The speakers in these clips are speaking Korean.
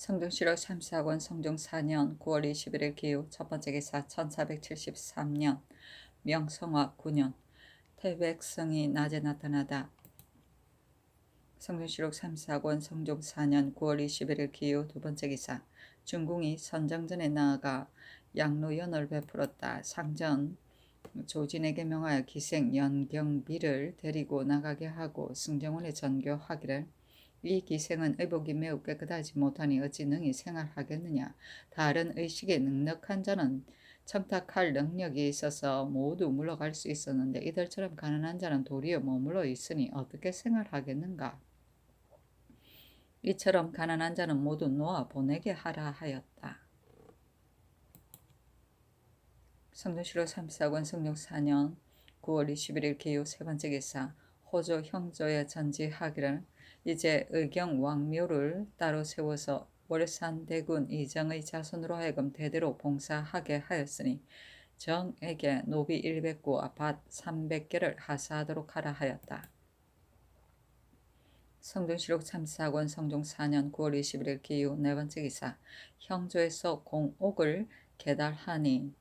성중실록 3사권 성중 4년 9월 21일 기후 첫 번째 기사 1473년 명성화 9년 태백성이 낮에 나타나다. 성중실록 3사권 성중 4년 9월 21일 기후 두 번째 기사 중궁이 선정전에 나아가 양로연을 베풀었다. 상전 조진에게 명하여 기생 연경비를 데리고 나가게 하고 승정원에 전교하기를 이 기생은 의복이 매우 깨끗하지 못하니 어찌 능히 생활하겠느냐. 다른 의식에 넉넉한 자는 청탁할 능력이 있어서 모두 물러갈 수 있었는데 이들처럼 가난한 자는 도리어 머물러 있으니 어떻게 생활하겠는가. 이처럼 가난한 자는 모두 놓아 보내게 하라 하였다. 성중실록 3사권 성중 4년 9월 21일 기후 세 번째 기사 호조 형조에 전지하기를 이제 의경 왕묘를 따로 세워서 월산대군 이정의 자손으로 하여금 대대로 봉사하게 하였으니 정에게 노비 100구와 밭 300개를 하사하도록 하라 하였다. 성중실록 3사권 성중 4년 9월 21일 기후 네 번째 기사 형조에서 공옥을 개달하니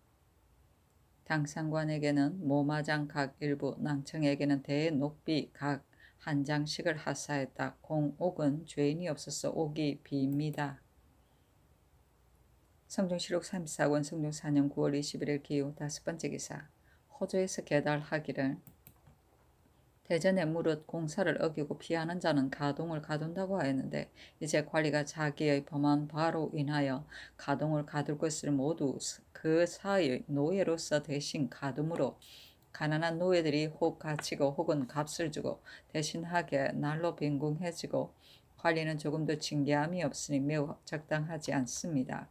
당상관에게는 모마장 각 일부, 낭청에게는 대녹비 각 한 장씩을 하사했다. 공옥은 죄인이 없어서 옥이 비입니다. 성중실록 3사권 성중 4년 9월 21일 기후 다섯 번째 기사 호조에서 계달하기를 대전에 무릇 공사를 어기고 피하는 자는 가동을 가둔다고 하였는데 이제 관리가 자기의 범한 바로 인하여 가동을 가둘 것을 모두 그 사의 노예로서 대신 가둠으로 가난한 노예들이 혹 갇히고 혹은 값을 주고 대신하게 날로 빈궁해지고 관리는 조금도 징계함이 없으니 매우 적당하지 않습니다.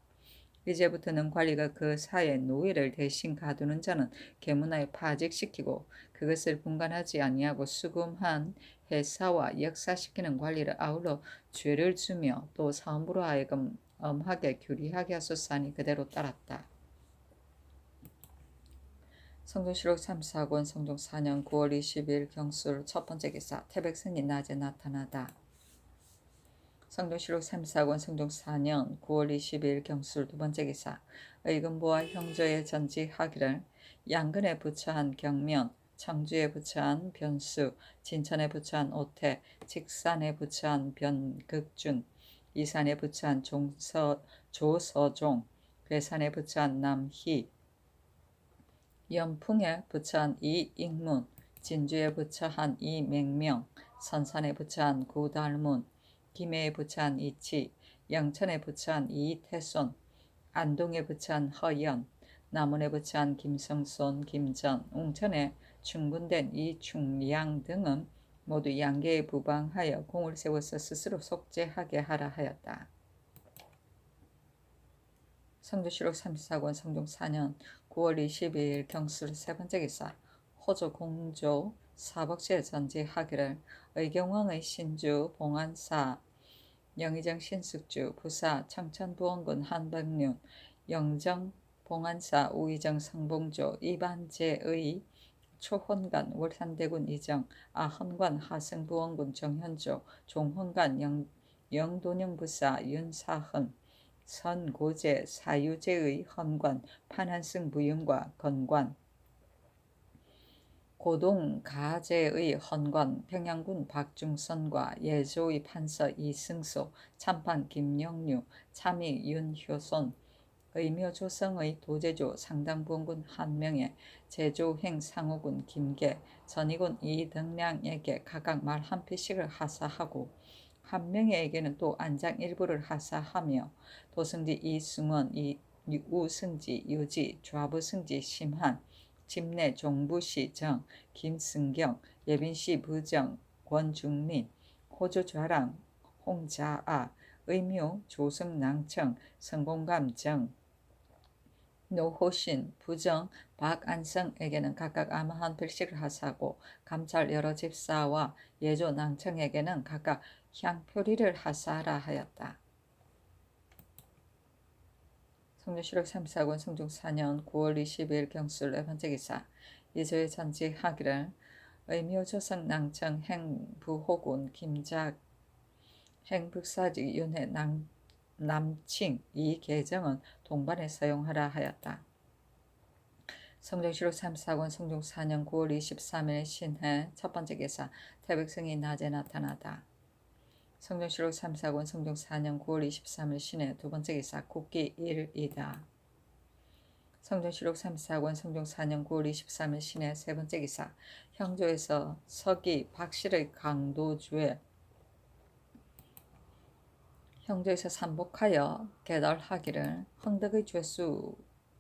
이제부터는 관리가 그 사의 노예를 대신 가두는 자는 계문하여 파직시키고 그것을 분간하지 아니하고 수금한 회사와 역사시키는 관리를 아울러 죄를 주며 또 사음부로 하여금 엄하게 규리하게 하소서 하니 그대로 따랐다. 성중실록 3사권 성중 4년 9월 20일 경술 첫 번째 기사 태백성이 낮에 나타나다. 성중실록 3사권 성중 4년 9월 20일 경술 두 번째 기사 의금부와 형조에 전지하기를 양근에 부처한 경면, 청주에 부처한 변수, 진천에 부처한 오태, 직산에 부처한 변극준, 이산에 부처한 조서종, 괴산에 부처한 남희, 연풍에 부처한 이익문, 진주에 부처한 이맹명, 선산에 부처한 구달문, 김해에 부처한 이치, 영천에 부처한 이태손, 안동에 부처한 허연, 남원에 부처한 김성손, 김전, 웅천에 충분된 이충양 등은 모두 양계에 부방하여 공을 세워서 스스로 속죄하게 하라 하였다. 성중실록 3사권 성중 4년 9월 22일 경술 세 번째 기사 호조 공조 사복시에 전지하기를 의경왕의 신주 봉안사 영의정 신숙주 부사 청천부원군 한백륜 영정 봉안사 우의정 성봉조 이반제의 초혼관 월산대군 이정 아헌관 하승부원군 정현조 종헌관 영돈영부사 윤사헌 선고제 사유제의 헌관 판한승 부영과 건관 고동가제의 헌관 평양군 박중선과 예조의 판서 이승소 참판 김영류 참의 윤효손 의묘조성의 도제조 상당부원군 한명에 제조행 상호군 김계 전이군 이등량에게 각각 말 한 피씩을 하사하고 한 명에게는 또 안장 일부를 하사하며 도승지 이승원, 우승지 유지, 좌부승지 심한, 집내 종부시 정, 김승경, 예빈시 부정, 권중민, 호조좌랑, 홍자아, 의묘, 조승낭청, 성공감 정, 노호신, 부정, 박안성에게는 각각 아마 한 필씩을 하사하고 감찰 여러 집사와 예조 낭청에게는 각각 향표리를 하사하라 하였다. 성중실록 3사권 성중 4년 9월 20일 경술 네 번째 기사 예조에 전지하기를 의묘조성 낭청 행부호군 김작 행북사지 윤회 남칭 이 계정은 동반에 사용하라 하였다. 성종시록 3사권 성종 4년 9월 23일 신해 첫 번째 기사 태백성이 낮에 나타나다. 성종시록 3사권 성종 4년 9월 23일 신해 두 번째 기사 국기 1이다. 성종시록 3사권 성종 4년 9월 23일 신해 세 번째 기사 형조에서 서기 박실의 강도주에 형조에서 삼복하여 계달하기를 흥덕의 죄수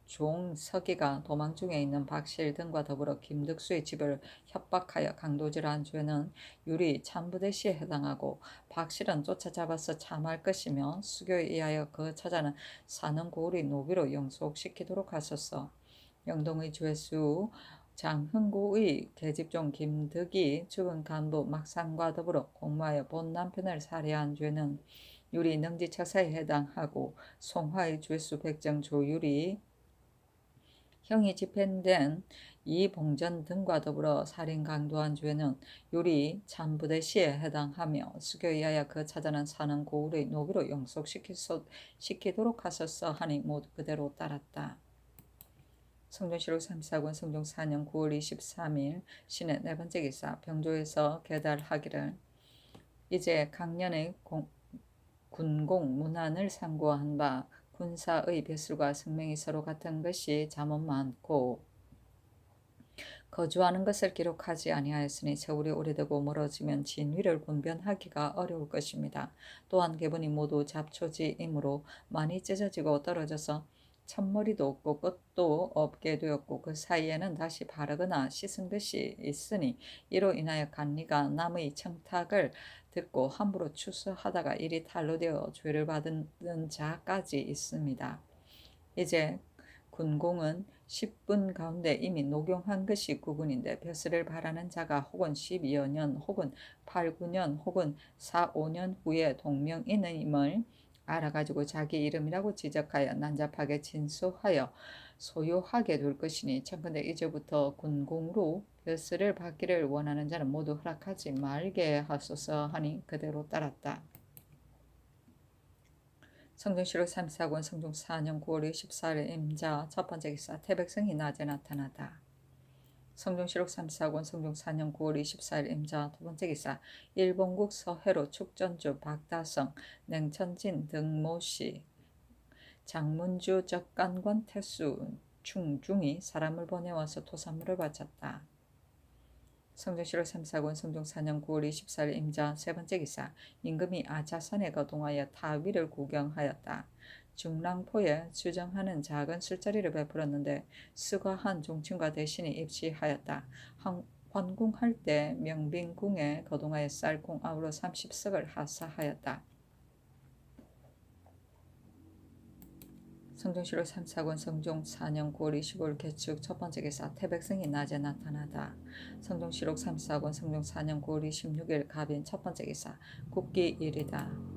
종 서기가 도망 중에 있는 박실 등과 더불어 김득수의 집을 협박하여 강도질한 죄는 유리 참부대시에 해당하고 박실은 쫓아잡아서 참할 것이며 수교에 의하여 그 처자는 사는 고을의 노비로 영속시키도록 하소서. 영동의 죄수 장흥고의 계집종 김득이 죽은 간부 막상과 더불어 공모하여 본 남편을 살해한 죄는 유리 능지처사에 해당하고 송화의 죄수 백정 조율이 형이 집행된 이봉전 등과 더불어 살인 강도한 죄는 유리 참부대시에 해당하며 수교에 의하여 그 처자는 사는 고을의 노비로 영속시키도록 하소서 하니 모두 그대로 따랐다. 성종시록 3사권 성종 4년 9월 23일 신해 네 번째 기사 병조에서 계달하기를 이제 강년의 군공 문안을 상고한 바 군사의 뱃술과 승명이 서로 같은 것이 잠언 많고 거주하는 것을 기록하지 아니하였으니 세월이 오래되고 멀어지면 진위를 분별하기가 어려울 것입니다. 또한 계분이 모두 잡초지이므로 많이 찢어지고 떨어져서 첫머리도 없고 끝도 없게 되었고 그 사이에는 다시 바르거나 씻은 것이 있으니 이로 인하여 간리가 남의 청탁을 듣고 함부로 추수하다가 일이 탄로되어 죄를 받은 자까지 있습니다. 이제 군공은 10분 가운데 이미 녹용한 것이 구분인데 벼슬을 바라는 자가 혹은 12여 년 혹은 8, 9년 혹은 4, 5년 후에 동명인임을 알아가지고 자기 이름이라고 지적하여 난잡하게 진술하여 소유하게 될 것이니 청컨대 이제부터 군공으로 벼슬을 받기를 원하는 자는 모두 허락하지 말게 하소서 하니 그대로 따랐다. 성종시록 3사권 성종 4년 9월 24일 임자 첫 번째 기사 태백성이 낮에 나타나다. 성종시록 3사권 성종 4년 9월 24일 임자 두 번째 기사 일본국 서해로 축전주 박다성 냉천진 등모씨 장문주 적간관 태수 충중이 사람을 보내와서 토산물을 바쳤다. 성종시록 3사권 성종 4년 9월 24일 임자 세 번째 기사 임금이 아차산에 거동하여 타위를 구경하였다. 중랑포에 주정하는 작은 술자리를 베풀었는데 수거한 종친과 대신이 입시하였다. 환궁할 때 명빈궁에 거동하여 쌀궁 아우러 30석을 하사하였다. 성종시록 3사권 성종 4년 9월 25일 개축 첫 번째 기사 태백성이 낮에 나타나다. 성종시록 3사권 성종 4년 9월 26일 갑인 첫 번째 기사 국기 1이다.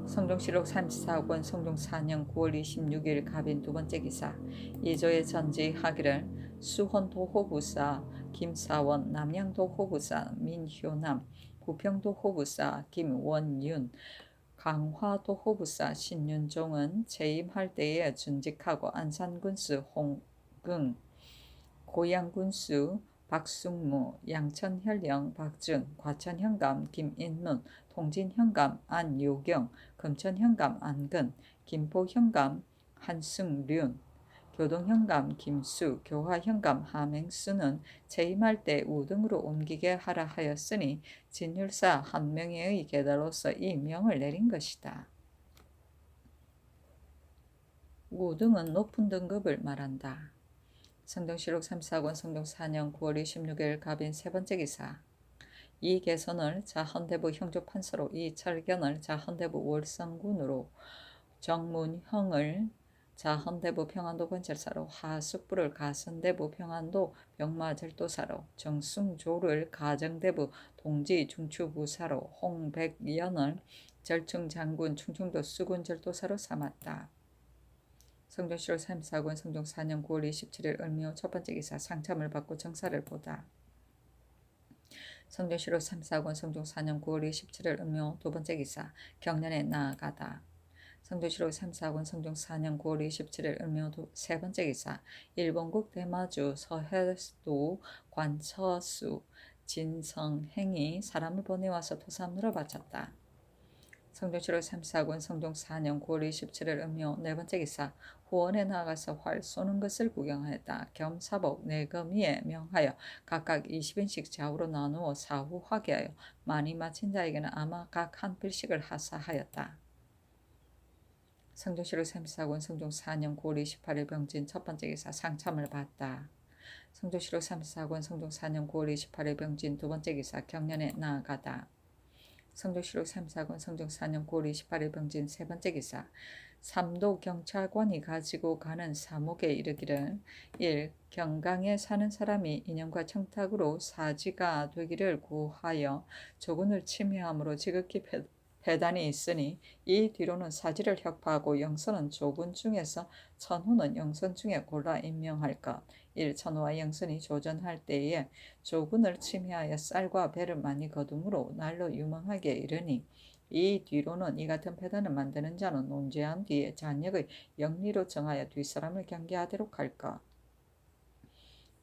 성종시록 3사권 성종 4년 9월 26일 갑인 두 번째 기사 이조의 전지하기를 수원도호부사 김사원 남양도호부사 민효남 부평도호부사 김원윤 강화도호부사 신윤종은 재임할 때에 준직하고 안산군수 홍긍, 고양군수 박숙무, 양천현령 박준, 과천현감 김인문, 통진현감 안요경, 금천현감 안근, 김포현감 한승륜, 교동현감 김수, 교화현감 하맹수는 재임할 때 우등으로 옮기게 하라 하였으니 진율사 한 명의 계달로서 이 명을 내린 것이다. 우등은 높은 등급을 말한다. 성종시록 3사권 성종 4년 9월 26일 갑인 세 번째 기사 이 개선을 자헌대부 형조판서로 이 철견을 자헌대부 월성군으로 정문형을 자헌대부 평안도 관찰사로 하숙부를 가선대부 평안도 병마절도사로 정승조를 가정대부 동지 중추부사로 홍백연을 절충장군 충청도 수군절도사로 삼았다. 성종시록 3사권 성종 4년 9월 27일 을묘 첫 번째 기사 상참을 받고 정사를 보다. 성종시록 3사권 성종 4년 9월 27일 을묘 두 번째 기사 경련에 나아가다. 성조실록 3, 4권 성종 4년 9월 27일 을묘 세 번째 기사 일본국 대마주 서해도 관처수 진성행이 사람을 보내와서 토삼으로 바쳤다. 성종실록 3, 4권 성종 4년 9월 27일 을묘 네 번째 기사 후원에 나아가서 활 쏘는 것을 구경하였다. 겸 사복 내거미에 명하여 각각 20인씩 좌우로 나누어 사후하게 하여 많이 마친 자에게는 아마 각 한 필씩을 하사하였다. 성종실록 3, 4권 성종 4년 9월 28일 병진 첫 번째 기사 상참을 받다. 성종실록 3, 4권 성종 4년 9월 28일 병진 두 번째 기사 경련에 나아가다. 성종실록 3, 4권 성종 4년 9월 28일 병진 세 번째 기사 삼도 경찰관이 가지고 가는 사목에 이르기를 1. 경강에 사는 사람이 인연과 청탁으로 사지가 되기를 구하여 조군을 침해함으로 지극히 배단이 있으니 이 뒤로는 사지를 혁파하고 영선은 조군 중에서 천후는 영선 중에 골라 임명할 것. 1. 천후와 영선이 조전할 때에 조군을 침해하여 쌀과 배를 많이 거둠으로 날로 유망하게 이르니 이 뒤로는 이 같은 패단을 만드는 자는 논죄한 뒤에 잔역의 영리로 정하여 뒷사람을 경계하도록 할 것.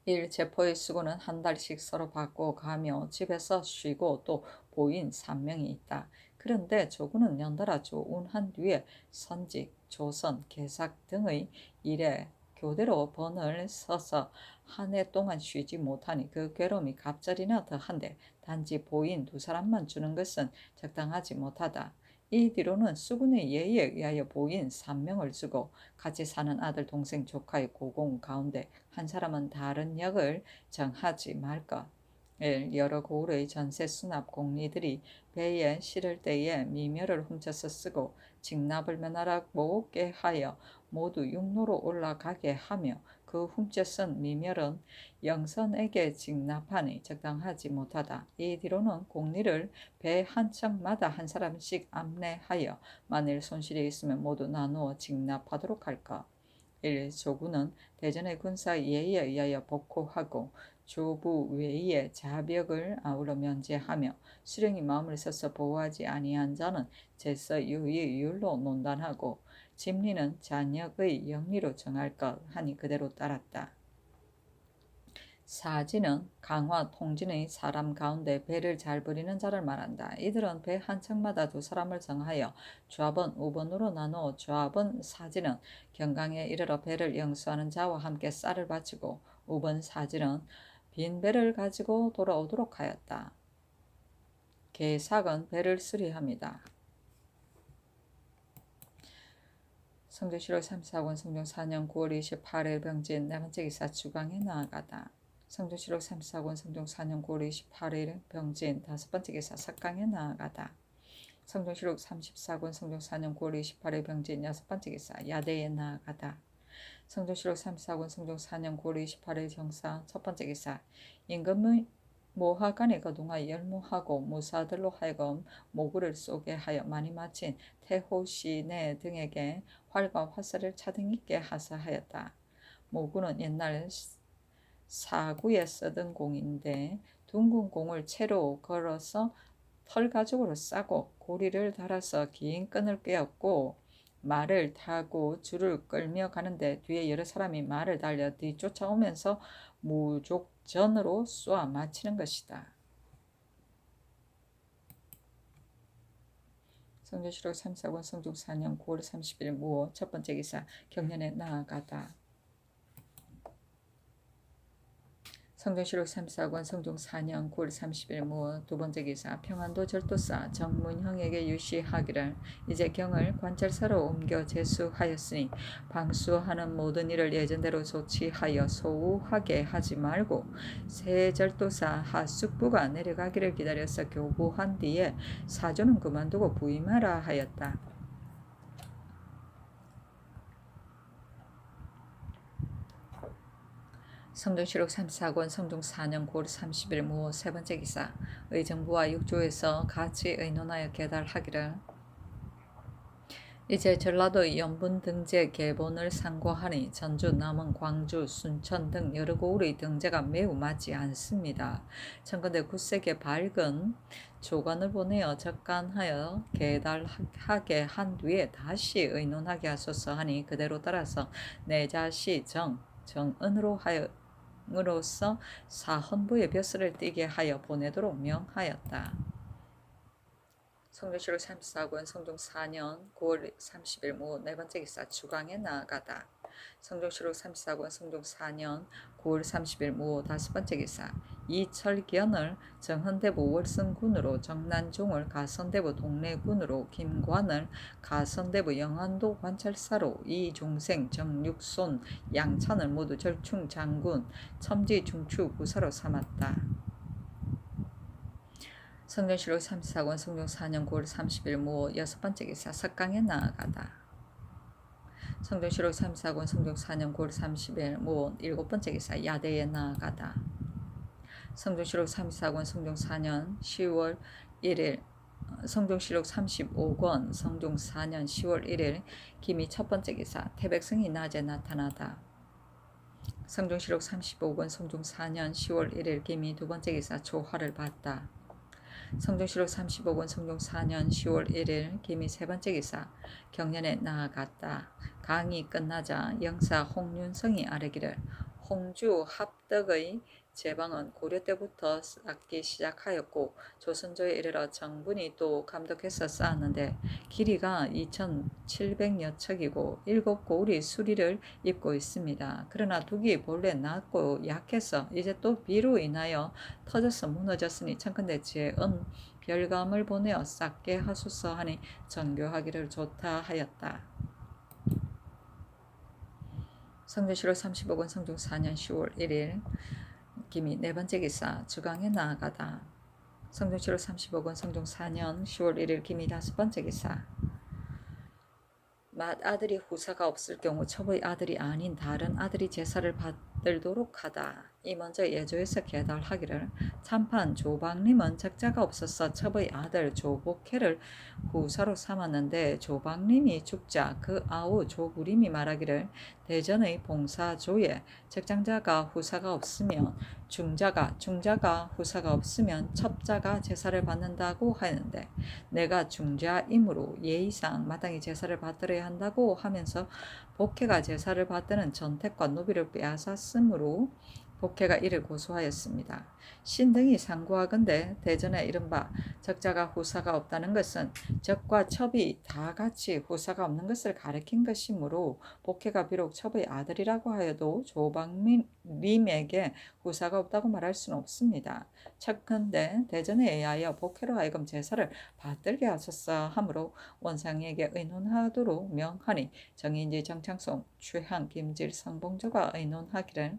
1. 제포의 수고는 한 달씩 서로 받고 가며 집에서 쉬고 또 보인 3명이 있다. 그런데 조군은 연달아 조운한 뒤에 선직, 조선, 개삭 등의 일에 교대로 번을 서서 한 해 동안 쉬지 못하니 그 괴로움이 갑절이나 더한데 단지 보인 두 사람만 주는 것은 적당하지 못하다. 이 뒤로는 수군의 예의에 의하여 보인 3명을 주고 같이 사는 아들, 동생, 조카의 고공 가운데 한 사람은 다른 역을 정하지 말 것. 여러 고을의 전세 수납 공리들이 배에 실을 때에 미멸을 훔쳐서 쓰고 직납을 면하라고 꾀하여 모두 육로로 올라가게 하며 그 훔쳐 쓴 미멸은 영선에게 직납하니 적당하지 못하다. 이 뒤로는 공리를 배 한 척마다 한 사람씩 안내하여 만일 손실이 있으면 모두 나누어 직납하도록 할 것. 1. 조군은 대전의 군사 예의에 의하여 복호하고 조부 외의 자벽을 아울러 면제하며 수령이 마음을 써서 보호하지 아니한 자는 제서 유의율로 논단하고 집리는 잔역의 영리로 정할 것 하니 그대로 따랐다. 사지는 강화 통진의 사람 가운데 배를 잘 부리는 자를 말한다. 이들은 배 한 척마다 두 사람을 정하여 좌번, 우번으로 나누어 좌번 사지는 경강에 이르러 배를 영수하는 자와 함께 쌀을 바치고 우번 사지는 빈 배를 가지고 돌아오도록 하였다. 개삭은 배를 수리합니다. 성조실록 3, 4권 성종 4년 9월 28일 병진 네 번째 기사 주강에 나아가다. 성조실록 3, 4권 성종 4년 9월 28일 병진 다섯 번째 기사 석강에 나아가다. 성종실록 34권 성종 4년 9월 28일 병진 여섯 번째 기사 야대에 나아가다. 성종실록 3, 4권 성종 4년 9월 28일 정사 첫 번째 기사 임금의 모하간에 거동하여 열무하고 무사들로 하여금 모구를 쏘게 하여 많이 마친 태호시내 등에게 활과 화살을 차등있게 하사하였다. 모구는 옛날 사구에 쓰던 공인데 둥근 공을 채로 걸어서 털가죽으로 싸고 고리를 달아서 긴 끈을 꿰었고 말을 타고 줄을 끌며 가는데 뒤에 여러 사람이 말을 달려 뒤쫓아오면서 무족전으로 쏘아 마치는 것이다. 성조실록 3, 4권 성종 4년 9월 30일 무호 첫 번째 기사 경련에 나아가다. 성종실록 3, 4권 성종 4년 9월 30일 무호 두 번째 기사 평안도 절도사 정문형에게 유시하기를 이제 경을 관찰사로 옮겨 제수하였으니 방수하는 모든 일을 예전대로 조치하여 소우하게 하지 말고 새 절도사 하숙부가 내려가기를 기다려서 교부한 뒤에 사조는 그만두고 부임하라 하였다. 성종실록 3, 4권 성종 4년 9월 30일 무호 세 번째 기사 의정부와 육조에서 같이 의논하여 계달하기를 이제 전라도의 연분 등재 계본을 상고하니 전주, 남원, 광주, 순천 등 여러 고을의 등재가 매우 맞지 않습니다. 청건대 9세기 밝은 조건을 보내어 적간하여 계달하게 한 뒤에 다시 의논하게 하소서 하니 그대로 따라서 내자시 정은으로 하여으로써 사헌부의 벼슬을 띠게 하여 보내도록 명하였다. 성종실록 34권 성종 4년 9월 30일 무 네 번째 기사 주강에 나아가다. 성종실록 34권 성종 4년 9월 30일 무 다섯 번째 기사 이철견을 정헌대부 월성군으로, 정난종을 가선대부 동래군으로, 김관을 가선대부 영안도 관찰사로, 이종생 정육손 양찬을 모두 절충장군 첨지중추부사로 삼았다. 성종실록 34권 성종 4년 9월 30일 무 여섯 번째 기사 석강에 나아가다. 성종실록 34권 성종 4년 9월 30일 무 일곱 번째 기사 야대에 나아가다. 성종실록 34권 성종 4년 10월 1일 성종실록 35권 성종 4년 10월 1일 기미 첫 번째 기사 태백성이 낮에 나타나다. 성종실록 35권 성종 4년 10월 1일 기미 두 번째 기사 조화를 봤다. 성종실록 35권 성종 4년 10월 1일 기미 세 번째 기사 경련에 나아갔다. 강이 끝나자 영사 홍윤성이 아뢰기를 홍주 합덕의 제방은 고려 때부터 쌓기 시작하였고 조선조에 이르러 정분이 또 감독해서 쌓았는데 길이가 2,700여 척이고 7고울이 수리를 입고 있습니다. 그러나 둑이 본래 낮고 약해서 이제 또 비로 인하여 터져서 무너졌으니 청컨대 제은 별감을 보내어 쌓게 하소서 하니 정교하기를 좋다 하였다. 성종실록 35권 성종 4년 10월 1일 기미 네 번째 기사 주강에 나아가다. 성종실록 35권 성종 4년 10월 1일 기미 다섯 번째 기사 맏아들이 후사가 없을 경우 첩의 아들이 아닌 다른 아들이 제사를 받들도록 하다. 이 먼저 예조에서 계달하기를 참판 조방림은 적자가 없어서 첩의 아들 조복회를 후사로 삼았는데 조방림이 죽자 그 아우 조구림이 말하기를 대전의 봉사조에 적장자가 후사가 없으면 중자가 후사가 없으면 첩자가 제사를 받는다고 하였는데 내가 중자이므로 예의상 마땅히 제사를 받들어야 한다고 하면서 복회가 제사를 받드는 전택과 노비를 빼앗았으므로 복회가 이를 고소하였습니다. 신등이 상고하건대 대전에 이른바 적자가 후사가 없다는 것은 적과 첩이 다 같이 후사가 없는 것을 가리킨 것이므로 복회가 비록 첩의 아들이라고 하여도 조방림에게 후사가 없다고 말할 수는 없습니다. 척컨대 대전에 의하여 복회로 하여금 제사를 받들게 하소서 하므로 원상에게 의논하도록 명하니 정인지 정창송 최향 김질 성봉조가 의논하기를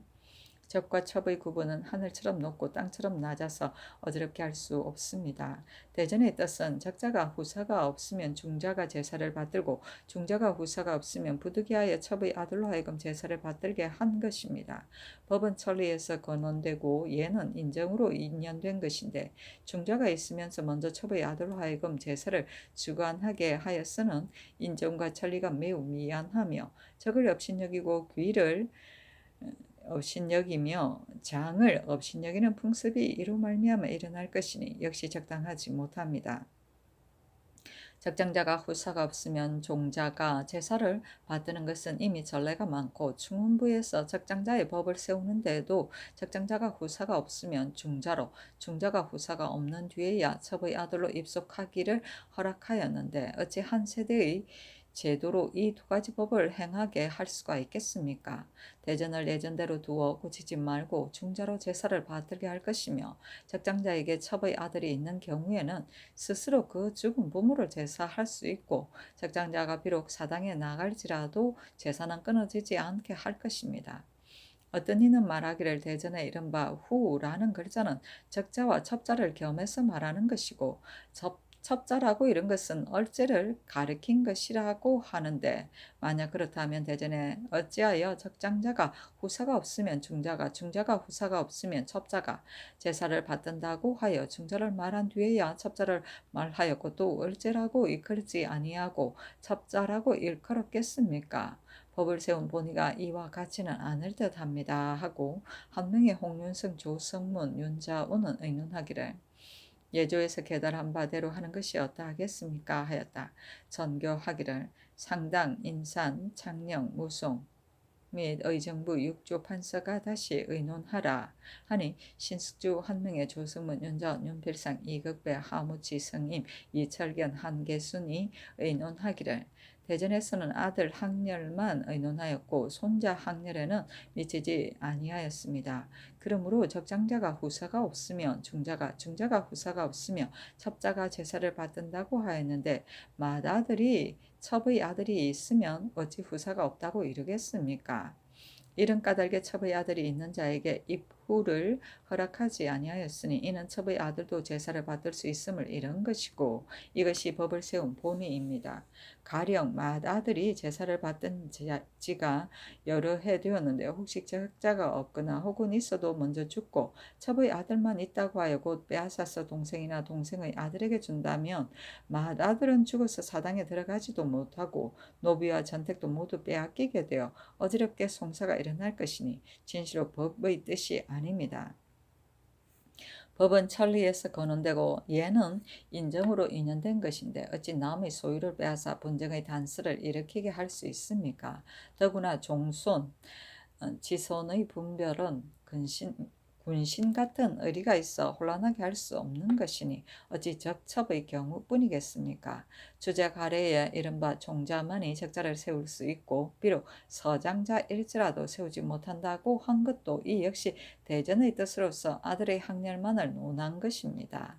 적과 첩의 구분은 하늘처럼 높고 땅처럼 낮아서 어지럽게 할 수 없습니다. 대전의 뜻은 적자가 후사가 없으면 중자가 제사를 받들고 중자가 후사가 없으면 부득이하여 첩의 아들로 하여금 제사를 받들게 한 것입니다. 법은 천리에서 거론되고 예는 인정으로 인연된 것인데 중자가 있으면서 먼저 첩의 아들로 하여금 제사를 주관하게 하였으는 인정과 천리가 매우 미안하며 적을 업신여기고 귀를 업신여기며 장을 업신여기는 풍습이 이로 말미암아 일어날 것이니 역시 적당하지 못합니다. 적장자가 후사가 없으면 종자가 제사를 받드는 것은 이미 전례가 많고 중훈부에서 적장자의 법을 세우는데도 적장자가 후사가 없으면 중자가 후사가 없는 뒤에야 첩의 아들로 입속하기를 허락하였는데 어찌 한 세대의 제도로 이 두 가지 법을 행하게 할 수가 있겠습니까? 대전을 예전대로 두어 고치지 말고 중자로 제사를 받들게 할 것이며 적장자에게 첩의 아들이 있는 경우에는 스스로 그 죽은 부모를 제사할 수 있고 적장자가 비록 사당에 나갈지라도 제사는 끊어지지 않게 할 것입니다. 어떤 이는 말하기를 대전에 이른바 후라는 글자는 적자와 첩자를 겸해서 말하는 것이고 첩자라고 이런 것은 얼째를 가리킨 것이라고 하는데, 만약 그렇다면 대전에 어찌하여 적장자가 후사가 없으면 중자가, 중자가 후사가 없으면 첩자가 제사를 받든다고 하여 중자를 말한 뒤에야 첩자를 말하였고, 또 얼째라고 일컬지 아니하고 첩자라고 일컬었겠습니까? 법을 세운 본의가 이와 같지는 않을 듯합니다 하고, 한 명의 홍윤승, 조성문, 윤자운은 의논하기를 예조에서 계달한 바대로 하는 것이 어떠하겠습니까 하였다. 전교하기를 상당, 인산, 창녕, 무송 및 의정부 6조 판서가 다시 의논하라 하니, 신숙주 한 명의 조승문, 윤자원, 윤필상, 이극배, 하무치, 성임, 이철견, 한계순이 의논하기를 대전에서는 아들 학렬만 의논하였고 손자 학렬에는 미치지 아니하였습니다. 그러므로 적장자가 후사가 없으면 중자가, 중자가 후사가 없으며 첩자가 제사를 받든다고 하였는데, 맏아들이 첩의 아들이 있으면 어찌 후사가 없다고 이르겠습니까? 이런 까닭에 첩의 아들이 있는 자에게 입후를 허락하지 아니하였으니, 이는 첩의 아들도 제사를 받을 수 있음을 이런 것이고, 이것이 법을 세운 본의입니다. 가령 맏아들이 제사를 받던 지가 여러 해 되었는데 혹시 적자가 없거나 혹은 있어도 먼저 죽고 첩의 아들만 있다고 하여 곧 빼앗아서 동생이나 동생의 아들에게 준다면, 맏아들은 죽어서 사당에 들어가지도 못하고 노비와 전택도 모두 빼앗기게 되어 어지럽게 송사가 일어날 것이니 진시로 법의 뜻이 아닙니다. 법은 천리에서 거론되고 예는 인정으로 인연된 것인데 어찌 남의 소유를 빼앗아 분쟁의 단서를 일으키게 할 수 있습니까? 더구나 종손, 지손의 분별은 군신 같은 의리가 있어 혼란하게 할 수 없는 것이니 어찌 적첩의 경우뿐이겠습니까? 주제 가래에 이른바 종자만이 적자를 세울 수 있고, 비록 서장자일지라도 세우지 못한다고 한 것도 이 역시 대전의 뜻으로서 아들의 학렬만을 논한 것입니다.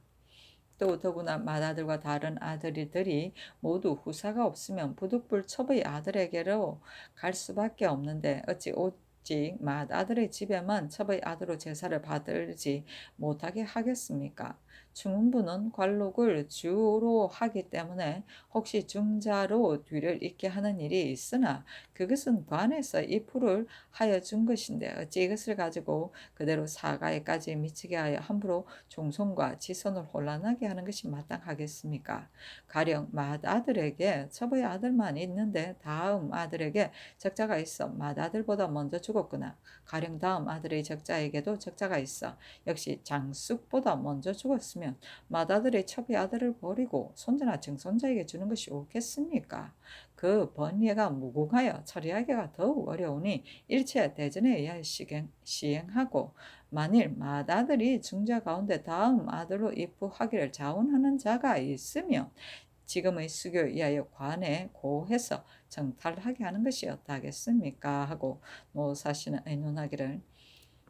또 더구나 맏아들과 다른 아들들이 모두 후사가 없으면 부득불 첩의 아들에게로 갈 수밖에 없는데, 어찌 오직 맏아들의 집에만 첩의 아들로 제사를 받을지 못하게 하겠습니까? 중문부는 관록을 주로 하기 때문에 혹시 중자로 뒤를 잇게 하는 일이 있으나, 그것은 관에서 입후를 하여 준 것인데 어찌 이것을 가지고 그대로 사가에까지 미치게 하여 함부로 종손과 지손을 혼란하게 하는 것이 마땅하겠습니까? 가령 맏아들에게 첩의 아들만 있는데 다음 아들에게 적자가 있어 맏아들보다 먼저 죽었거나, 가령 다음 아들의 적자에게도 적자가 있어 역시 장숙보다 먼저 죽었으면 맏아들의 첩의 아들을 버리고 손자나 증손자에게 주는 것이 옳겠습니까? 그 번예가 무궁하여 처리하기가 더욱 어려우니 일체 대전에 의하여 시행하고, 만일 맏아들이 중자 가운데 다음 아들로 입후하기를 자원하는 자가 있으면 지금의 수교에 의하여 관에 고해서 정탈하게 하는 것이 어떠하겠습니까? 하고 노사시는 의논하기를,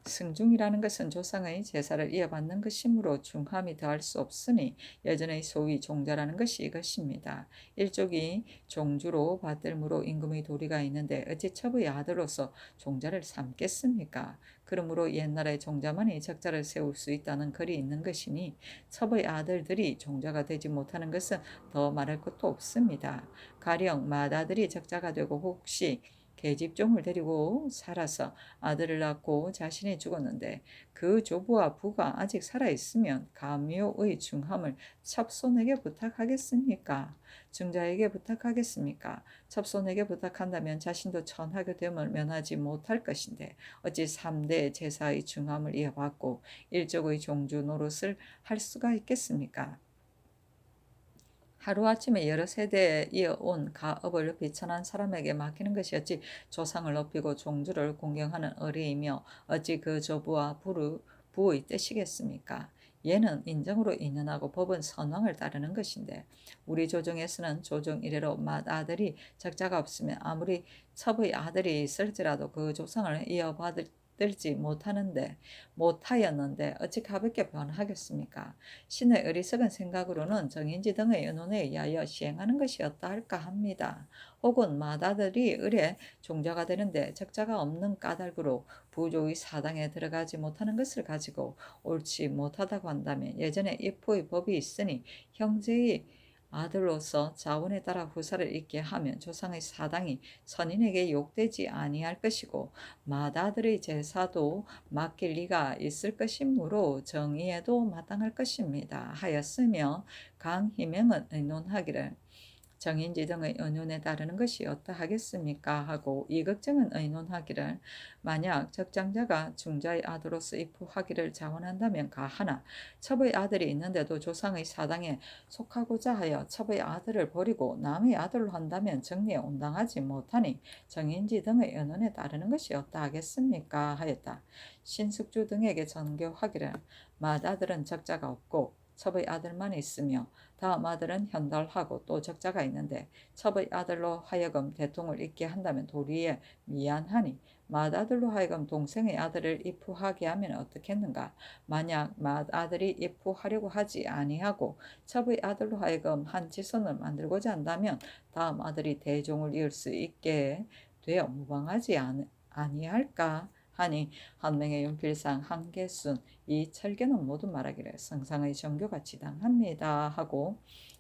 승중이라는 것은 조상의 제사를 이어받는 것이므로 중함이 더할 수 없으니 예전의 소위 종자라는 것이 이것입니다. 일족이 종주로 받들므로 임금의 도리가 있는데 어찌 첩의 아들로서 종자를 삼겠습니까? 그러므로 옛날의 종자만이 적자를 세울 수 있다는 글이 있는 것이니 첩의 아들들이 종자가 되지 못하는 것은 더 말할 것도 없습니다. 가령 맏아들이 적자가 되고 혹시 계집종을 데리고 살아서 아들을 낳고 자신이 죽었는데 그 조부와 부가 아직 살아있으면 가묘의 중함을 첩손에게 부탁하겠습니까? 중자에게 부탁하겠습니까? 첩손에게 부탁한다면 자신도 천하게 됨을 면하지 못할 것인데 어찌 3대 제사의 중함을 이어받고 일족의 종주 노릇을 할 수가 있겠습니까? 하루아침에 여러 세대에 이어온 가업을 비천한 사람에게 맡기는 것이 어찌 조상을 높이고 종주를 공경하는 의리이며 어찌 그 조부와 부의 뜻이겠습니까? 예는 인정으로 인연하고 법은 선왕을 따르는 것인데, 우리 조정에서는 조정 이래로 맏아들이 적자가 없으면 아무리 첩의 아들이 있을지라도 그 조상을 이어받을 들지 못하였는데 어찌 가볍게 변하겠습니까? 신의 어리석은 생각으로는 정인지 등의 의논에 의하여 시행하는 것이었다 할까 합니다. 혹은 마다들이 을의 종자가 되는데 적자가 없는 까닭으로 부조의 사당에 들어가지 못하는 것을 가지고 옳지 못하다고 한다면 예전에 입후의 법이 있으니 형제의 아들로서 자원에 따라 후사를 잇게 하면 조상의 사당이 선인에게 욕되지 아니할 것이고 맏아들의 제사도 맡길 리가 있을 것이므로 정의에도 마땅할 것입니다 하였으며 강희명은 의논하기를 정인지 등의 의논에 따르는 것이 어떠하겠습니까 하고 이걱정은 의논하기를 만약 적장자가 중자의 아들로서 입후하기를 자원한다면 가하나 첩의 아들이 있는데도 조상의 사당에 속하고자 하여 첩의 아들을 버리고 남의 아들로 한다면 정리에 온당하지 못하니 정인지 등의 의논에 따르는 것이 어떠하겠습니까 하였다. 신숙주 등에게 전교하기를 맏아들은 적자가 없고 첩의 아들만 있으며 다음 아들은 현달하고 또 적자가 있는데 첩의 아들로 하여금 대통을 잇게 한다면 도리에 미안하니 맏아들로 하여금 동생의 아들을 입후하게 하면 어떻겠는가? 만약 맏아들이 입후하려고 하지 아니하고 첩의 아들로 하여금 한子孫을 만들고자 한다면 다음 아들이 대종을 이을 수 있게 되어 무방하지 아니할까? 하니 한 명의 윤필상 한계순 이 철계는 모두 말하기를 성상의 정교가 지당합니다 하고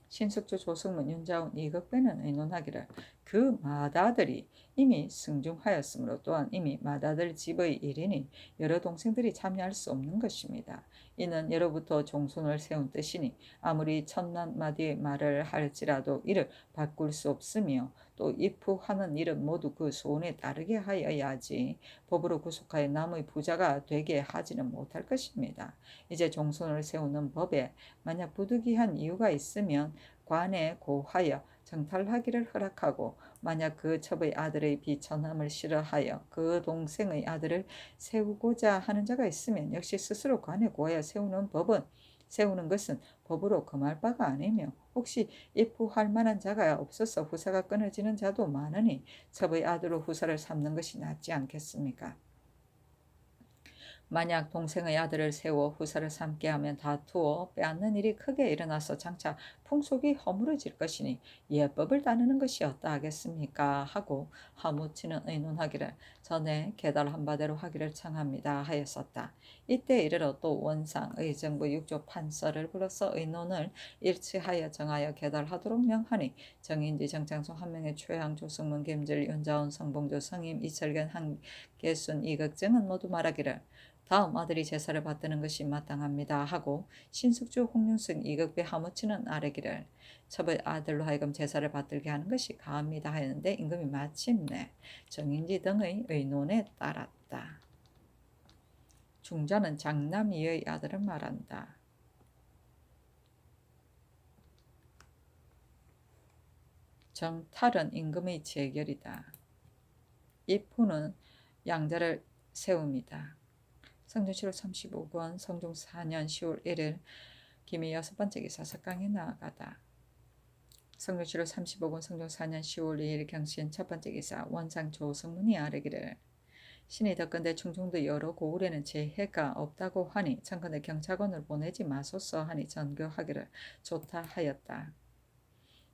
신숙주 조승문 윤자운 이극배는 의논하기를 그 맏아들이 이미 승중하였으므로 또한 이미 맏아들 집의 일이니 여러 동생들이 참여할 수 없는 것입니다. 이는 예로부터 종손을 세운 뜻이니 아무리 천만 마디의 말을 할지라도 이를 바꿀 수 없으며 또 입후하는 일은 모두 그 소원에 따르게 하여야지 법으로 구속하여 남의 부자가 되게 하지는 못할 것입니다. 이제 종손을 세우는 법에 만약 부득이한 이유가 있으면 관에 고하여 정탈하기를 허락하고 만약 그 첩의 아들의 비천함을 싫어하여 그 동생의 아들을 세우고자 하는 자가 있으면 역시 스스로 관에 고하여 세우는 것은 법으로 금할 바가 아니며 혹시 입후할 만한 자가 없어서 후사가 끊어지는 자도 많으니 첩의 아들로 후사를 삼는 것이 낫지 않겠습니까? 만약 동생의 아들을 세워 후사를 삼게 하면 다투어 빼앗는 일이 크게 일어나서 장차 풍속이 허물어질 것이니 예법을 따르는 것이 어떠하겠습니까 하고 하무치는 의논하기를 전에 계달한 바대로 하기를 청합니다 하였었다. 이때 이르러 또 원상 의정부 6조 판서를 불러서 의논을 일치하여 정하여 계달하도록 명하니 정인지 정장소 한 명의 최양 조승문 김질 윤자원 성봉조 성임 이철견 한계순 이극정은 모두 말하기를 다음 아들이 제사를 받드는 것이 마땅합니다 하고 신숙주 홍윤승 이극배 하무치는 아뢰기를 첩의 아들로 하여금 제사를 받들게 하는 것이 가합니다 하였는데 임금이 마침내 정인지 등의 의논에 따랐다. 중자는 장남이의 아들을 말한다. 정탈은 임금의 재결이다. 입후는 양자를 세웁니다. 성종 7월 35권 성종 4년 10월 1일 김이 6번째 기사 석강에 나아가다. 성종 7월 35권 성종 4년 10월 2일 경신 첫번째 기사 원상 조승문이 아뢰기를 신이 덕건대 충청도 여러 고을에는 재해가 없다고 하니 청컨대 경찰관을 보내지 마소서 하니 전교하기를 좋다 하였다.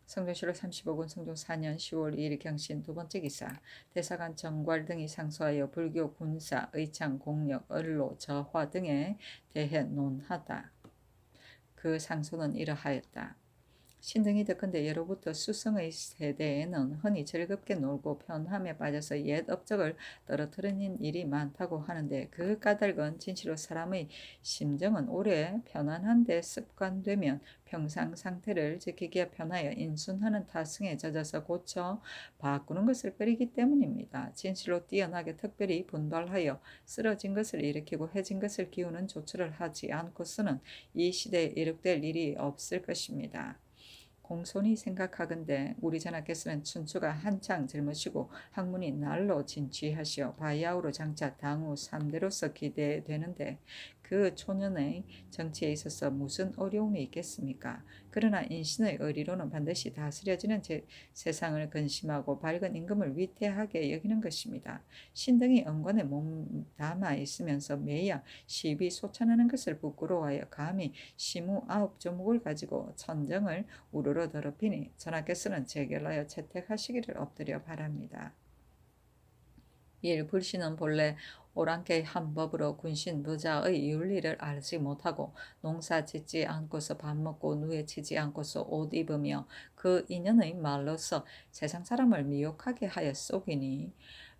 성종 7월 35권 성종 4년 10월 2일 경신 두번째 기사 대사관 정괄 등이 상소하여 불교 군사 의창 공력 언로 저화 등에 대해 논하다. 그 상소는 이러하였다. 신등이 덕건대 예로부터 수성의 세대에는 흔히 즐겁게 놀고 편함에 빠져서 옛 업적을 떨어뜨리는 일이 많다고 하는데 그 까닭은 진실로 사람의 심정은 오래 편안한데 습관되면 평상 상태를 지키기에 편하여 인순하는 타성에 젖어서 고쳐 바꾸는 것을 꺼리기 때문입니다. 진실로 뛰어나게 특별히 분발하여 쓰러진 것을 일으키고 해진 것을 기우는 조처를 하지 않고서는 이 시대에 이룩될 일이 없을 것입니다. 공손히 생각하건대 우리 전하께서는 춘추가 한창 젊으시고 학문이 날로 진취하시어 바야흐로 장차 당후 3대로서 기대되는데 그 초년의 정치에 있어서 무슨 어려움이 있겠습니까? 그러나 인신의 의리로는 반드시 다스려지는 세상을 근심하고 밝은 임금을 위태하게 여기는 것입니다. 신등이 은권에 몸담아 있으면서 매야 시비 소천하는 것을 부끄러워하여 감히 시무 9조목을 가지고 천정을 우르르 더럽히니 전하께서는 재결하여 채택하시기를 엎드려 바랍니다. 1. 불신은 본래 오랑캐 한 법으로 군신 부자의 윤리를 알지 못하고 농사 짓지 않고서 밥 먹고 누에 치지 않고서 옷 입으며 그 인연의 말로서 세상 사람을 미혹하게 하여 속이니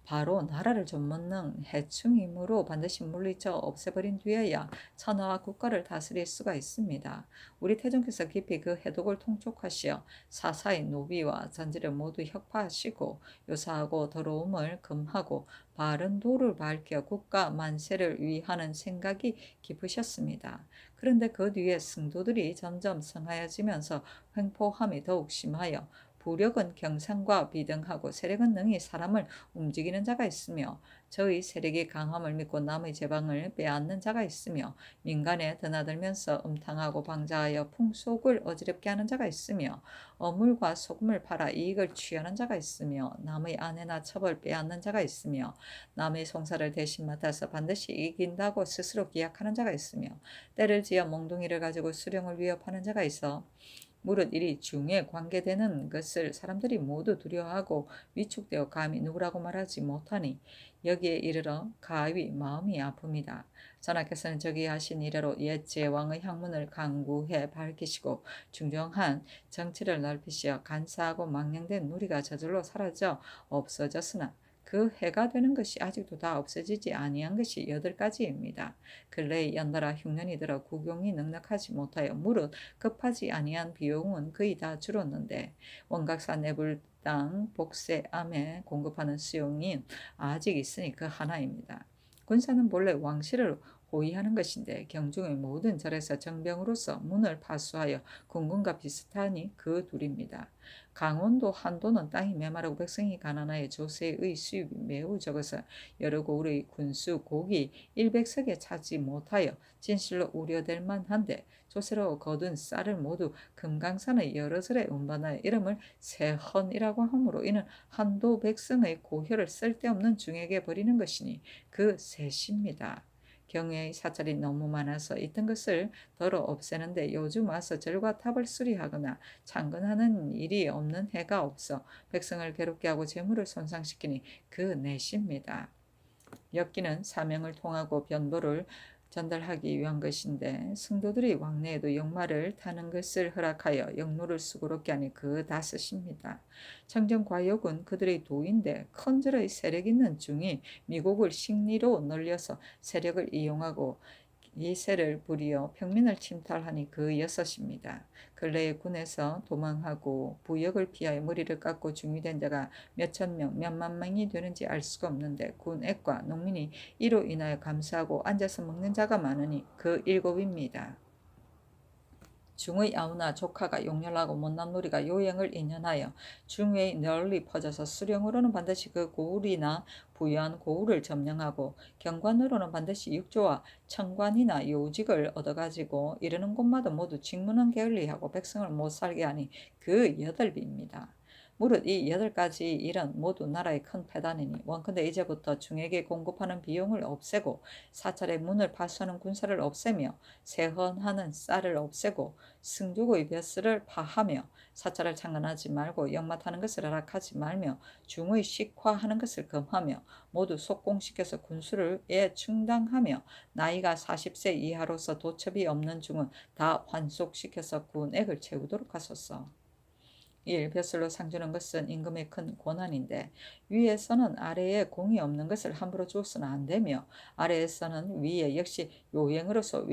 바로 나라를 좀먹는 해충이므로 반드시 물리쳐 없애버린 뒤에야 천하와 국가를 다스릴 수가 있습니다. 우리 태종께서 깊이 그 해독을 통촉하시어 사사의 노비와 잔지를 모두 혁파하시고 요사하고 더러움을 금하고 바른 도를 밝혀 국가 만세를 위하는 생각이 깊으셨습니다. 그런데 그 뒤에 승도들이 점점 성하여지면서 횡포함이 더욱 심하여 부력은 경상과 비등하고 세력은 능히 사람을 움직이는 자가 있으며 저의 세력이 강함을 믿고 남의 제방을 빼앗는 자가 있으며 민간에 드나들면서 음탕하고 방자하여 풍속을 어지럽게 하는 자가 있으며 어물과 소금을 팔아 이익을 취하는 자가 있으며 남의 아내나 첩을 빼앗는 자가 있으며 남의 송사를 대신 맡아서 반드시 이긴다고 스스로 기약하는 자가 있으며 때를 지어 몽둥이를 가지고 수령을 위협하는 자가 있어 무릇 이리 중에 관계되는 것을 사람들이 모두 두려워하고 위축되어 감히 누구라고 말하지 못하니 여기에 이르러 가히 마음이 아픕니다. 전하께서는 저기 하신 이래로 옛 제왕의 학문을 강구해 밝히시고 중정한 정치를 넓히시어 간사하고 망령된 누리가 저절로 사라져 없어졌으나 그 해가 되는 것이 아직도 다 없어지지 아니한 것이 8가지입니다. 근래에 연달아 흉년이 들어 국용이 넉넉하지 못하여 무릇 급하지 아니한 비용은 거의 다 줄었는데 원각사 내불 땅 복세암에 공급하는 수용이 아직 있으니 그 하나입니다. 군사는 본래 왕실을 호위하는 것인데 경중의 모든 절에서 정병으로서 문을 파수하여 군군과 비슷하니 그 둘입니다. 강원도 한도는 땅이 메마르고 백성이 가난하여 조세의 수입이 매우 적어서 여러 고을의 군수 고기 100석에 차지 못하여 진실로 우려될 만한데 조세로 거둔 쌀을 모두 금강산의 여러 절에 운반하여 이름을 세헌이라고 하므로 이는 한도 백성의 고혈을 쓸데없는 중에게 버리는 것이니 그 셋입니다. 경외의 사찰이 너무 많아서 있던 것을 덜어 없애는데 요즘 와서 절과 탑을 수리하거나 창건하는 일이 없는 해가 없어 백성을 괴롭게 하고 재물을 손상시키니 그 넷입니다. 엮기는 사명을 통하고 변보를 전달하기 위한 것인데 승도들이 왕래에도 역마를 타는 것을 허락하여 역로를 수고롭게 하니 그 다섯입니다. 청정과욕은 그들의 도인데 큰절의 세력 있는 중이 미국을 식리로 늘려서 세력을 이용하고 이세를 부리어 평민을 침탈하니 그 여섯입니다. 근래에 군에서 도망하고 부역을 피하여 머리를 깎고 중위된 자가 몇천 명, 몇만 명이 되는지 알 수가 없는데 군액과 농민이 이로 인하여 감사하고 앉아서 먹는 자가 많으니 그 7입니다. 중의 아우나 조카가 용렬하고 못난 놀이가 요행을 인연하여 중외에 널리 퍼져서 수령으로는 반드시 그 고울이나 부유한 고울을 점령하고 경관으로는 반드시 육조와 청관이나 요직을 얻어가지고 이르는 곳마다 모두 직문은 게을리하고 백성을 못 살게 하니 그 8입니다. 무릇 이 8가지 일은 모두 나라의 큰 패단이니 원컨대 이제부터 중에게 공급하는 비용을 없애고 사찰의 문을 파수하는 군사를 없애며 세헌하는 쌀을 없애고 승조의 벼슬을 파하며 사찰을 창건하지 말고 역마타는 것을 허락하지 말며 중의 식화하는 것을 금하며 모두 속공시켜서 군수를 충당하며 나이가 40세 이하로서 도첩이 없는 중은 다 환속시켜서 군액을 채우도록 하소서. 1. 벼슬로 상주는 것은 임금의 큰 권한인데 위에서는 아래에 공이 없는 것을 함부로 주어서는 안 되며 아래에서는 위에 역시 요행으로서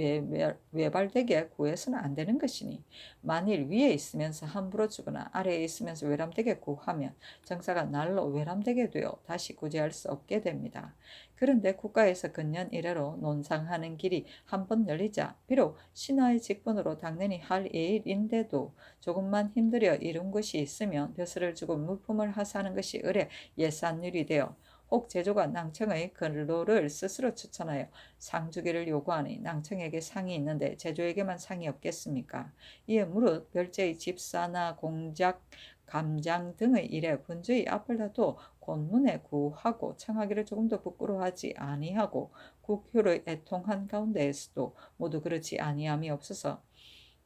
외발되게 구해서는 안 되는 것이니 만일 위에 있으면서 함부로 주거나 아래에 있으면서 외람되게 구하면 정사가 날로 외람되게 되어 다시 구제할 수 없게 됩니다. 그런데 국가에서 근년 이래로 논상하는 길이 한 번 열리자 비록 신하의 직분으로 당연히 할 일인데도 조금만 힘들여 이룬 것이 있으면 벼슬을 주고 물품을 하사하는 것이 의뢰 예산률이 되어 혹 제조가 낭청의 근로를 스스로 추천하여 상 주기를 요구하니 낭청에게 상이 있는데 제조에게만 상이 없겠습니까? 이에 무릇 별제의 집사나 공작, 감장 등의 일에 군주의 앞을 다투어 권문에 구하고 청하기를 조금도 부끄러워하지 아니하고 국효를 애통한 가운데에서도 모두 그렇지 아니함이 없어서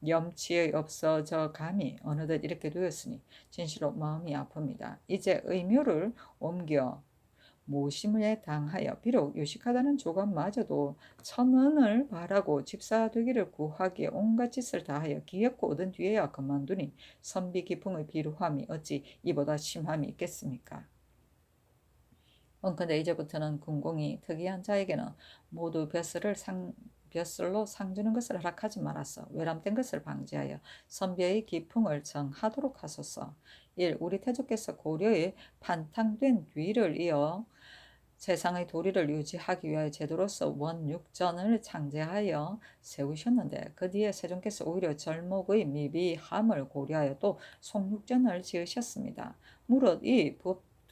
염치의 없어져 감이 어느덧 이렇게 되었으니 진실로 마음이 아픕니다. 이제 의묘를 옮겨 모심에 당하여 비록 유식하다는 조감마저도 1,000원을 바라고 집사 되기를 구하기에 온갖 짓을 다하여 기엽고 얻은 뒤에야 그만두니 선비 기풍의 비루함이 어찌 이보다 심함이 있겠습니까? 근데 이제부터는 군공이 특이한 자에게는 모두 벼슬로 상 주는 것을 허락하지 말았어. 외람된 것을 방지하여 선비의 기풍을 정하도록 하소서. 1. 우리 태조께서 고려의 판탕된 뒤를 이어 세상의 도리를 유지하기 위하여 제도로서 원육전을 창제하여 세우셨는데 그 뒤에 세종께서 오히려 절목의 미비함을 고려하여 또 송육전을 지으셨습니다. 무릇 이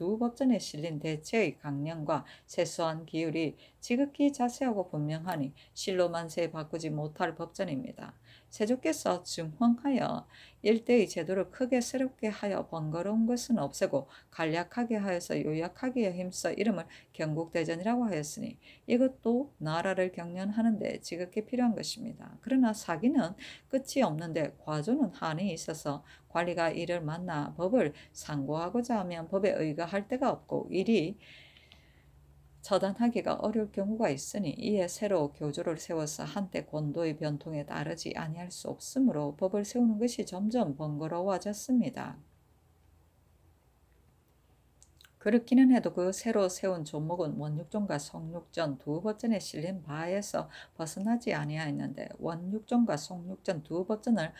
두 법전에 실린 대체의 강령과 세수한 기율이 지극히 자세하고 분명하니 실로 만세 바꾸지 못할 법전입니다. 세조께서 증황하여 일대의 제도를 크게 새롭게 하여 번거로운 것은 없애고 간략하게 하여서 요약하기에 힘써 이름을 경국대전이라고 하였으니 이것도 나라를 경련하는데 지극히 필요한 것입니다. 그러나 사기는 끝이 없는데 과조는 한이 있어서 관리가 이를 만나 법을 상고하고자 하면 법에 의거할 데가 없고 일이 처단하기가 어려울 경우가 있으니 이에 새로 교조를 세워서 한때 권도의 변통에 따르지 아니할 수 없으므로 법을 세우는 것이 점점 번거로워졌습니다. 그렇기는 해도 그 새로 세운 조목은 원육전과 송육전 두 법전에 실린 바에서 벗어나지 아니하였는데 원육전과 송육전 두 법전을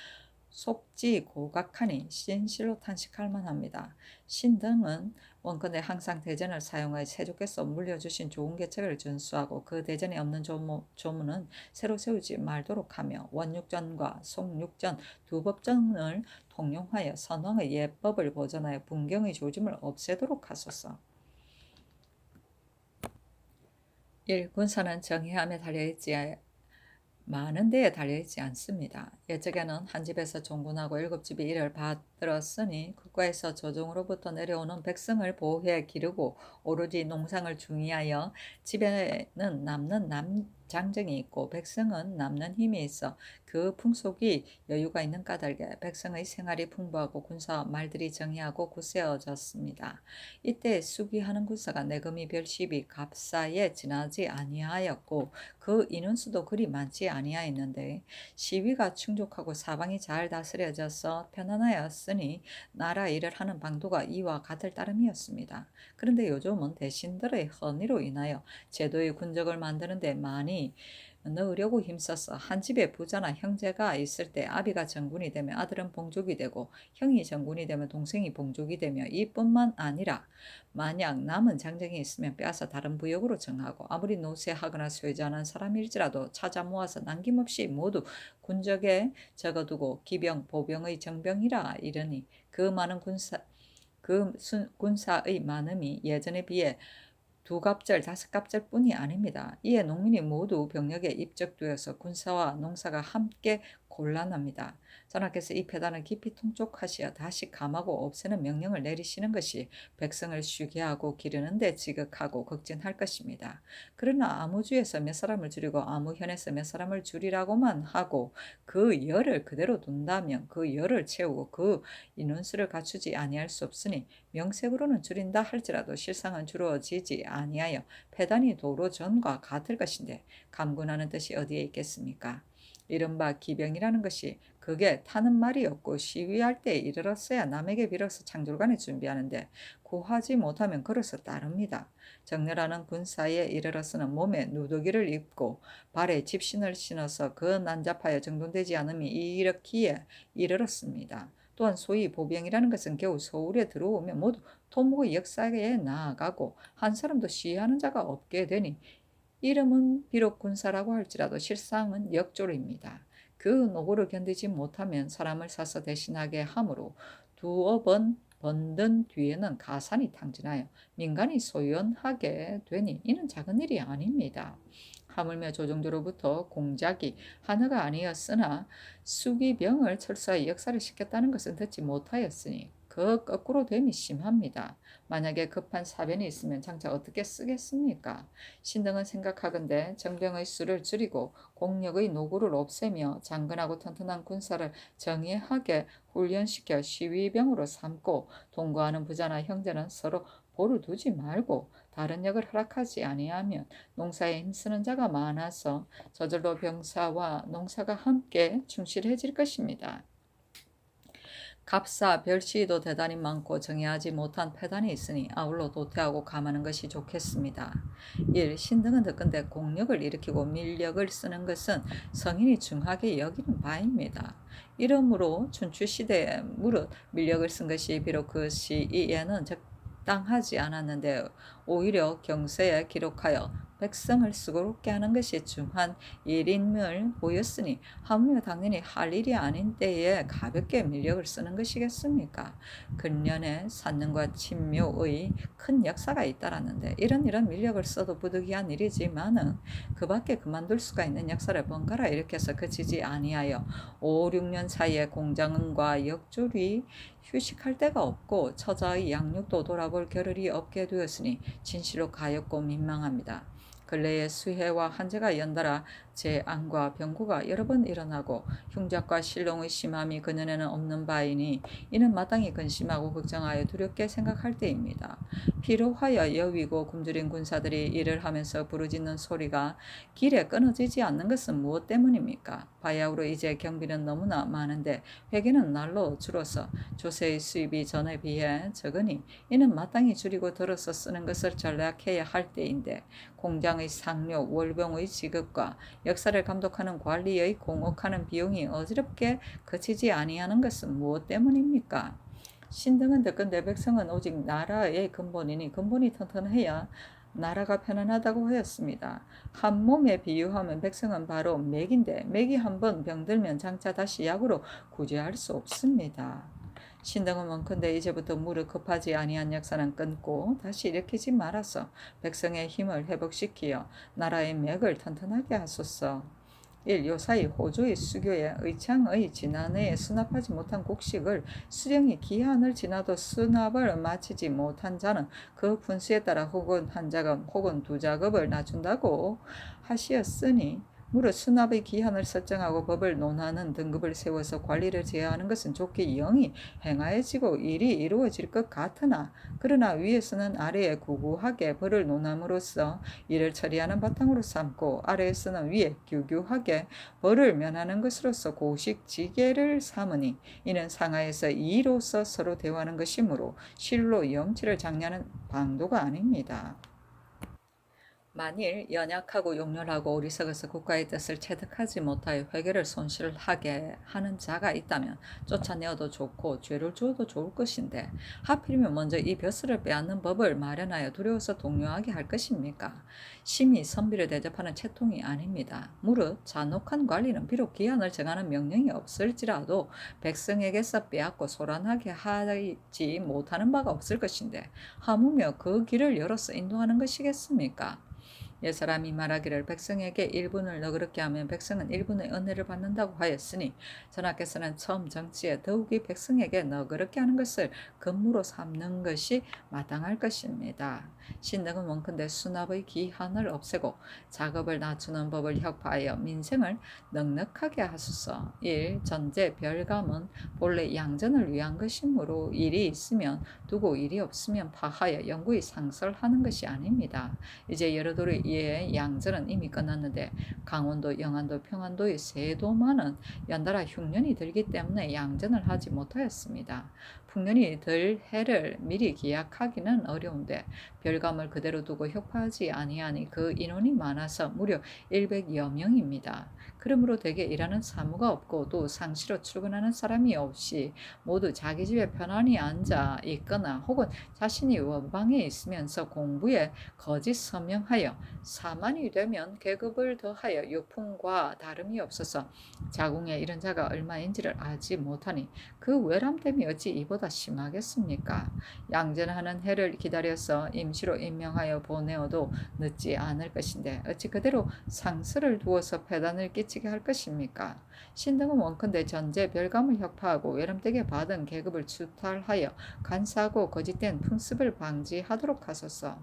속지 고각하니 신실로 탄식할 만합니다. 신등은 원컨대 항상 대전을 사용하여 세조께서 물려주신 좋은 계책을 준수하고 그 대전에 없는 조문은 새로 세우지 말도록 하며 원육전과 송육전 두 법전을 통용하여 선왕의 예법을 보존하여 분경의 조짐을 없애도록 하소서. 1. 군사는 정의함에 달려있지 많은 데에 달려있지 않습니다. 예적에는 한 집에서 종군하고 7집이 이를 받들었으니 국가에서 조정으로부터 내려오는 백성을 보호해 기르고 오로지 농상을 중의하여 집에는 남는 장정이 있고 백성은 남는 힘이 있어 그 풍속이 여유가 있는 까닭에 백성의 생활이 풍부하고 군사와 말들이 정의하고 굳세어졌습니다. 이때 수비하는 군사가 내금이 별십이 갑사에 지나지 아니하였고 그 인원수도 그리 많지 아니하였는데 시위가 충족하고 사방이 잘 다스려져서 편안하였으니 나라 일을 하는 방도가 이와 같을 따름이었습니다. 그런데 요즘은 대신들의 헌의로 인하여 제도의 군적을 만드는데 많이 넣으려고 힘써서 한 집에 부자나 형제가 있을 때 아비가 정군이 되면 아들은 봉족이 되고 형이 정군이 되면 동생이 봉족이 되며 이뿐만 아니라 만약 남은 장정이 있으면 빼앗아 다른 부역으로 정하고 아무리 노쇠하거나 쇠잔한 사람일지라도 찾아 모아서 남김없이 모두 군적에 적어두고 기병, 보병의 정병이라 이르니 그 군사의 많음이 예전에 비해 2갑절, 5갑절뿐이 아닙니다. 이에 농민이 모두 병력에 입적되어서 군사와 농사가 함께 곤란합니다. 전하께서 이 폐단을 깊이 통촉하시어 다시 감하고 없애는 명령을 내리시는 것이 백성을 쉬게 하고 기르는 데 지극하고 극진할 것입니다. 그러나 아무주에서 몇 사람을 줄이고 아무현에서 몇 사람을 줄이라고만 하고 그 열을 그대로 둔다면 그 열을 채우고 그 인원수를 갖추지 아니할 수 없으니 명색으로는 줄인다 할지라도 실상은 줄어지지 아니하여 폐단이 도로 전과 같을 것인데 감군하는 뜻이 어디에 있겠습니까? 이른바 기병이라는 것이 그게 타는 말이 없고 시위할 때에 이르렀어야 남에게 빌어서 창졸간에 준비하는데 구하지 못하면 걸어서 따릅니다. 정렬하는 군사에 이르러서는 몸에 누더기를 입고 발에 집신을 신어서 그 난잡하여 정돈되지 않음이 이렇기에 이르렀습니다. 또한 소위 보병이라는 것은 겨우 서울에 들어오면 모두 토목의 역사에 나아가고 한 사람도 시위하는 자가 없게 되니 이름은 비록 군사라고 할지라도 실상은 역졸입니다. 그 노고를 견디지 못하면 사람을 사서 대신하게 하므로 두어 번 번든 뒤에는 가산이 탕진하여 민간이 소유하게 되니 이는 작은 일이 아닙니다. 하물며 조정조로부터 공작이 하나가 아니었으나 수기병을 철수하여 역사를 시켰다는 것은 듣지 못하였으니 그 거꾸로 됨이 심합니다. 만약에 급한 사변이 있으면 장차 어떻게 쓰겠습니까? 신등은 생각하건대 정병의 수를 줄이고 공력의 노고를 없애며 장근하고 튼튼한 군사를 정예하게 훈련시켜 시위병으로 삼고 동거하는 부자나 형제는 서로 보를 두지 말고 다른 역을 허락하지 아니하면 농사에 힘쓰는 자가 많아서 저절로 병사와 농사가 함께 충실해질 것입니다. 갑사, 별시도 대단히 많고 정의하지 못한 패단이 있으니 아울러 도태하고 감하는 것이 좋겠습니다. 1. 신등은 듣건대 공력을 일으키고 밀력을 쓰는 것은 성인이 중하게 여기는 바입니다. 이러므로 춘추시대에 무릇 밀력을 쓴 것이 비록 그 시에는 적당하지 않았는데 오히려 경세에 기록하여 백성을 수고롭게 하는 것이 중한 일임을 보였으니 하물며 당연히 할 일이 아닌 때에 가볍게 밀력을 쓰는 것이겠습니까? 근년에 산능과 친묘의 큰 역사가 잇따랐는데 이런 밀력을 써도 부득이한 일이지만은 그 밖에 그만둘 수가 있는 역사를 번갈아 일으켜서 그치지 아니하여 5, 6년 사이에 공장과 역졸이 휴식할 데가 없고 처자의 양육도 돌아볼 겨를이 없게 되었으니 진실로 가엾고 민망합니다. 근래에 수해와 한재가 연달아 재앙과 병고가 여러 번 일어나고 흉작과 실롱의 심함이 그년에는 없는 바이니 이는 마땅히 근심하고 걱정하여 두렵게 생각할 때입니다. 피로하여 여위고 굶주린 군사들이 일을 하면서 부르짖는 소리가 길에 끊어지지 않는 것은 무엇 때문입니까? 바야흐로 이제 경비는 너무나 많은데 회계는 날로 줄어서 조세의 수입이 전에 비해 적으니 이는 마땅히 줄이고 덜어서 쓰는 것을 전략해야 할 때인데 공장의 상료, 월병의 지급과 역사를 감독하는 관리의 공옥하는 비용이 어지럽게 그치지 아니하는 것은 무엇 때문입니까? 신등은 듣건대 백성은 오직 나라의 근본이니 근본이 튼튼해야 나라가 편안하다고 하였습니다. 한 몸에 비유하면 백성은 바로 맥인데 맥이 한번 병들면 장차 다시 약으로 구제할 수 없습니다. 신등은 원컨대 이제부터 무릇 급하지 아니한 역사는 끊고 다시 일으키지 말아서 백성의 힘을 회복시키어 나라의 맥을 튼튼하게 하소서. 1. 요사이 호주의 수교에 의창의 지난해에 수납하지 못한 곡식을 수령이 기한을 지나도 수납을 마치지 못한 자는 그 분수에 따라 혹은 한 자급 혹은 두 자급을 낮춘다고 하시었으니 무릇 수납의 기한을 설정하고 법을 논하는 등급을 세워서 관리를 제어하는 것은 좋게 영이 행하여지고 일이 이루어질 것 같으나 그러나 위에서는 아래에 구구하게 벌을 논함으로써 이를 처리하는 바탕으로 삼고 아래에서는 위에 규규하게 벌을 면하는 것으로서 고식지계를 삼으니 이는 상하에서 이로서 서로 대화하는 것이므로 실로 염치를 장려하는 방도가 아닙니다. 만일 연약하고 용렬하고 어리석어서 국가의 뜻을 체득하지 못하여 회개를 손실하게 하는 자가 있다면 쫓아내어도 좋고 죄를 주어도 좋을 것인데 하필이면 먼저 이 벼슬을 빼앗는 법을 마련하여 두려워서 동요하게 할 것입니까? 심히 선비를 대접하는 채통이 아닙니다. 무릇 잔혹한 관리는 비록 기한을 정하는 명령이 없을지라도 백성에게서 빼앗고 소란하게 하지 못하는 바가 없을 것인데 하물며 그 길을 열어서 인도하는 것이겠습니까? 옛사람이 말하기를 백성에게 일분을 너그럽게 하면 백성은 일분의 은혜를 받는다고 하였으니 전하께서는 처음 정치에 더욱이 백성에게 너그럽게 하는 것을 근무로 삼는 것이 마땅할 것입니다. 신등은 원컨대 수납의 기한을 없애고 작업을 낮추는 법을 혁파하여 민생을 넉넉하게 하소서. 1. 전제 별감은 본래 양전을 위한 것이므로 일이 있으면 두고 일이 없으면 파하여 영구히 상설하는 것이 아닙니다. 이제 여러 도의 이에 양전은 이미 끝났는데 강원도, 영안도, 평안도의 세 도만은 연달아 흉년이 들기 때문에 양전을 하지 못하였습니다. 풍년이 들 해를 미리 기약하기는 어려운데 별감을 그대로 두고 혁파하지 아니하니 그 인원이 많아서 무려 100여 명입니다. 그러므로 대개 일하는 사무가 없고 또 상시로 출근하는 사람이 없이 모두 자기 집에 편안히 앉아 있거나 혹은 자신이 원방에 있으면서 공부에 거짓 서명하여 사만이 되면 계급을 더하여 유풍과 다름이 없어서 자궁에 이른 자가 얼마인지를 알지 못하니 그 외람됨이 어찌 이보다 이보다 심하겠습니까? 양전하는 해를 기다려서 임시로 임명하여 보내어도 늦지 않을 것인데 어찌 그대로 상스를 두어서 폐단을 끼치게 할 것입니까? 신등은 원컨대 전제 별감을 혁파하고 외람되게 받은 계급을 추탈하여 간사하고 거짓된 풍습을 방지하도록 하소서.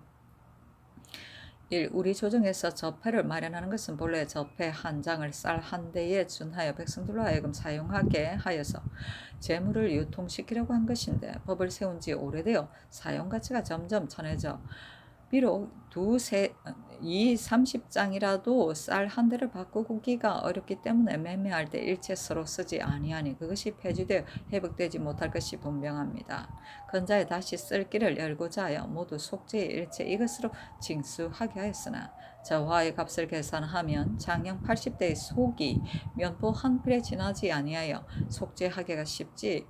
1. 우리 조정에서 저패를 마련하는 것은 본래 저패 한 장을 쌀 한 대에 준하여 백성들로 하여금 사용하게 하여서 재물을 유통시키려고 한 것인데 법을 세운 지 오래되어 사용가치가 점점 천해져 비록 30장이라도 쌀 한 대를 바꾸기가 어렵기 때문에 매매할 때 일체 서로 쓰지 아니하니 그것이 폐지되어 회복되지 못할 것이 분명합니다. 건자에 다시 쓸 길을 열고자 하여 모두 속죄의 일체 이것으로 징수하게 하였으나 저화의 값을 계산하면 장형 80대의 속이 면포 한 필에 지나지 아니하여 속죄하기가 쉽게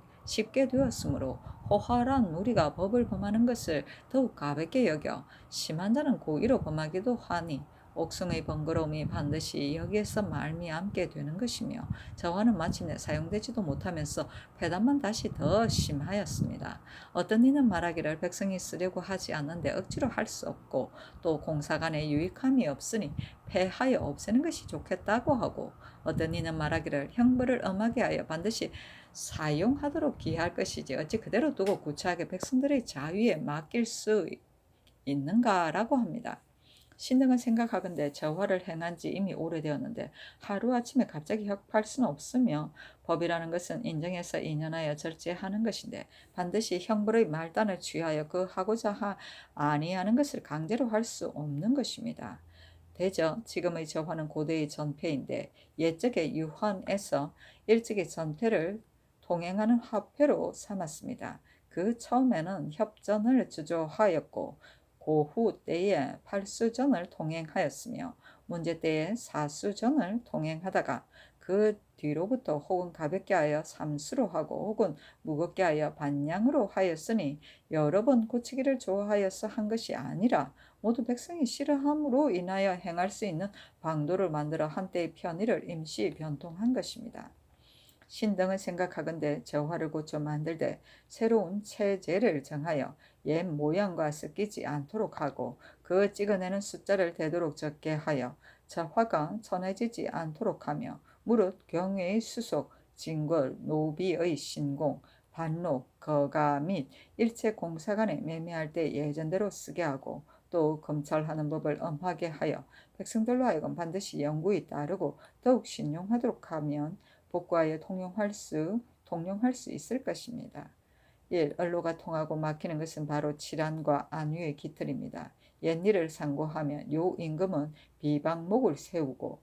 되었으므로 호활한 우리가 법을 범하는 것을 더욱 가볍게 여겨 심한 자는 고의로 범하기도 하니 옥성의 번거로움이 반드시 여기에서 말미암게 되는 것이며 저화는 마침내 사용되지도 못하면서 폐단만 다시 더 심하였습니다. 어떤 이는 말하기를 백성이 쓰려고 하지 않는데 억지로 할 수 없고 또 공사간에 유익함이 없으니 폐하여 없애는 것이 좋겠다고 하고 어떤 이는 말하기를 형벌을 엄하게 하여 반드시 사용하도록 기할 것이지 어찌 그대로 두고 구차하게 백성들의 자유에 맡길 수 있는가라고 합니다. 신등은 생각하건대 저화를 행한 지 이미 오래되었는데 하루아침에 갑자기 혁파할 수는 없으며 법이라는 것은 인정해서 인연하여 절제하는 것인데 반드시 형벌의 말단을 취하여 그 하고자 아니하는 것을 강제로 할 수 없는 것입니다. 대저 지금의 저화는 고대의 전패인데 옛적의 유환에서 일찍의 전패를 동행하는 화폐로 삼았습니다. 그 처음에는 협전을 주조하였고 고후 때에 팔수전을 동행하였으며 문제 때에 사수전을 동행하다가 그 뒤로부터 혹은 가볍게 하여 삼수로 하고 혹은 무겁게 하여 반량으로 하였으니 여러 번 고치기를 좋아하여서 한 것이 아니라 모두 백성이 싫어함으로 인하여 행할 수 있는 방도를 만들어 한때의 편의를 임시 변통한 것입니다. 신등은 생각하건대 저화를 고쳐 만들되 새로운 체제를 정하여 옛 모양과 섞이지 않도록 하고 그 찍어내는 숫자를 되도록 적게 하여 저화가 천해지지 않도록 하며 무릇 경외의 수속, 진궐, 노비의 신공, 반록, 거가 및 일체 공사간에 매매할 때 예전대로 쓰게 하고 또 검찰하는 법을 엄하게 하여 백성들로 하여금 반드시 영구히 따르고 더욱 신용하도록 하면 복구하여 통용할 수 있을 것입니다. 1. 언로가 통하고 막히는 것은 바로 질환과 안위의 기틀입니다. 옛일을 상고하면 요 임금은 비방목을 세우고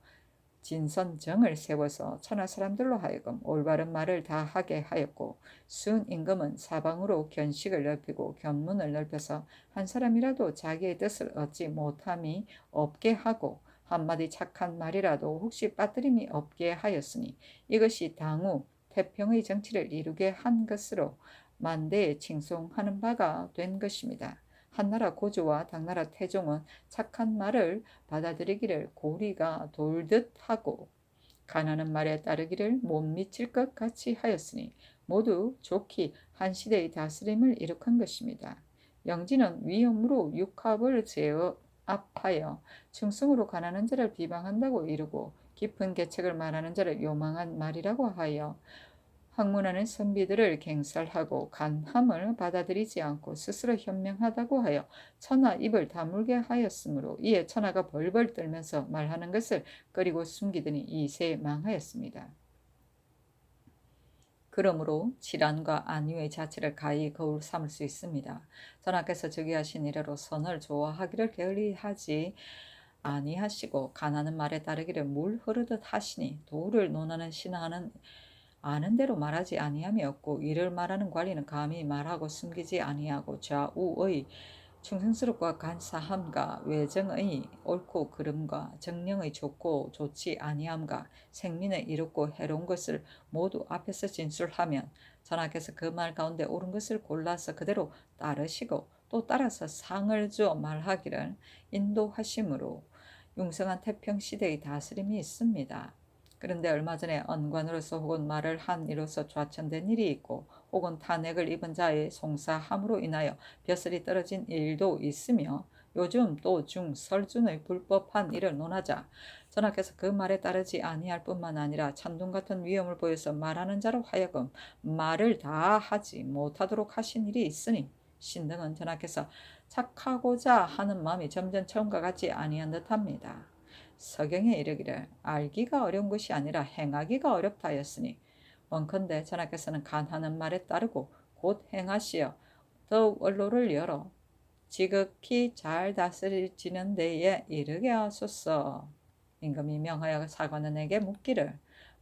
진선정을 세워서 천하 사람들로 하여금 올바른 말을 다 하게 하였고 순 임금은 사방으로 견식을 넓히고 견문을 넓혀서 한 사람이라도 자기의 뜻을 얻지 못함이 없게 하고 한마디 착한 말이라도 혹시 빠뜨림이 없게 하였으니 이것이 당후 태평의 정치를 이루게 한 것으로 만대에 칭송하는 바가 된 것입니다. 한나라 고조와 당나라 태종은 착한 말을 받아들이기를 고리가 돌듯 하고 가난한 말에 따르기를 못 미칠 것 같이 하였으니 모두 좋기 한 시대의 다스림을 이룩한 것입니다. 영진은 위험으로 육합을 제압하여 충성으로 가난한 자를 비방한다고 이르고 깊은 계책을 말하는 자를 요망한 말이라고 하여 학문하는 선비들을 갱살하고 간함을 받아들이지 않고 스스로 현명하다고 하여 천하 입을 다물게 하였으므로 이에 천하가 벌벌 떨면서 말하는 것을 꺼리고 숨기더니 이세 망하였습니다. 그러므로 질환과 안위의 자체를 가히 거울 삼을 수 있습니다. 전하께서 즉위하신 이래로 선을 좋아하기를 게을리하지 아니하시고 가나는 말에 따르기를 물 흐르듯 하시니 도를 논하는 신하는 아는 대로 말하지 아니함이 없고 이를 말하는 관리는 감히 말하고 숨기지 아니하고 좌우의 충성스럽고 간사함과 외정의 옳고 그름과 정령의 좋고 좋지 아니함과 생민의 이롭고 해로운 것을 모두 앞에서 진술하면 전하께서 그 말 가운데 옳은 것을 골라서 그대로 따르시고 또 따라서 상을 주어 말하기를 인도하심으로 융성한 태평시대의 다스림이 있습니다. 그런데 얼마 전에 언관으로서 혹은 말을 한 이로서 좌천된 일이 있고 혹은 탄핵을 입은 자의 송사함으로 인하여 벼슬이 떨어진 일도 있으며 요즘 또 중설준의 불법한 일을 논하자 전하께서 그 말에 따르지 아니할 뿐만 아니라 천둥 같은 위험을 보여서 말하는 자로 하여금 말을 다 하지 못하도록 하신 일이 있으니 신등은 전하께서 착하고자 하는 마음이 점점 처음과 같지 아니한 듯합니다. 서경에 이르기를 알기가 어려운 것이 아니라 행하기가 어렵다 하였으니 원컨대 전하께서는 간하는 말에 따르고 곧 행하시어 더욱 언로를 열어 지극히 잘 다스리지는 데에 이르게 하소서. 임금이 명하여 사관원에게 묻기를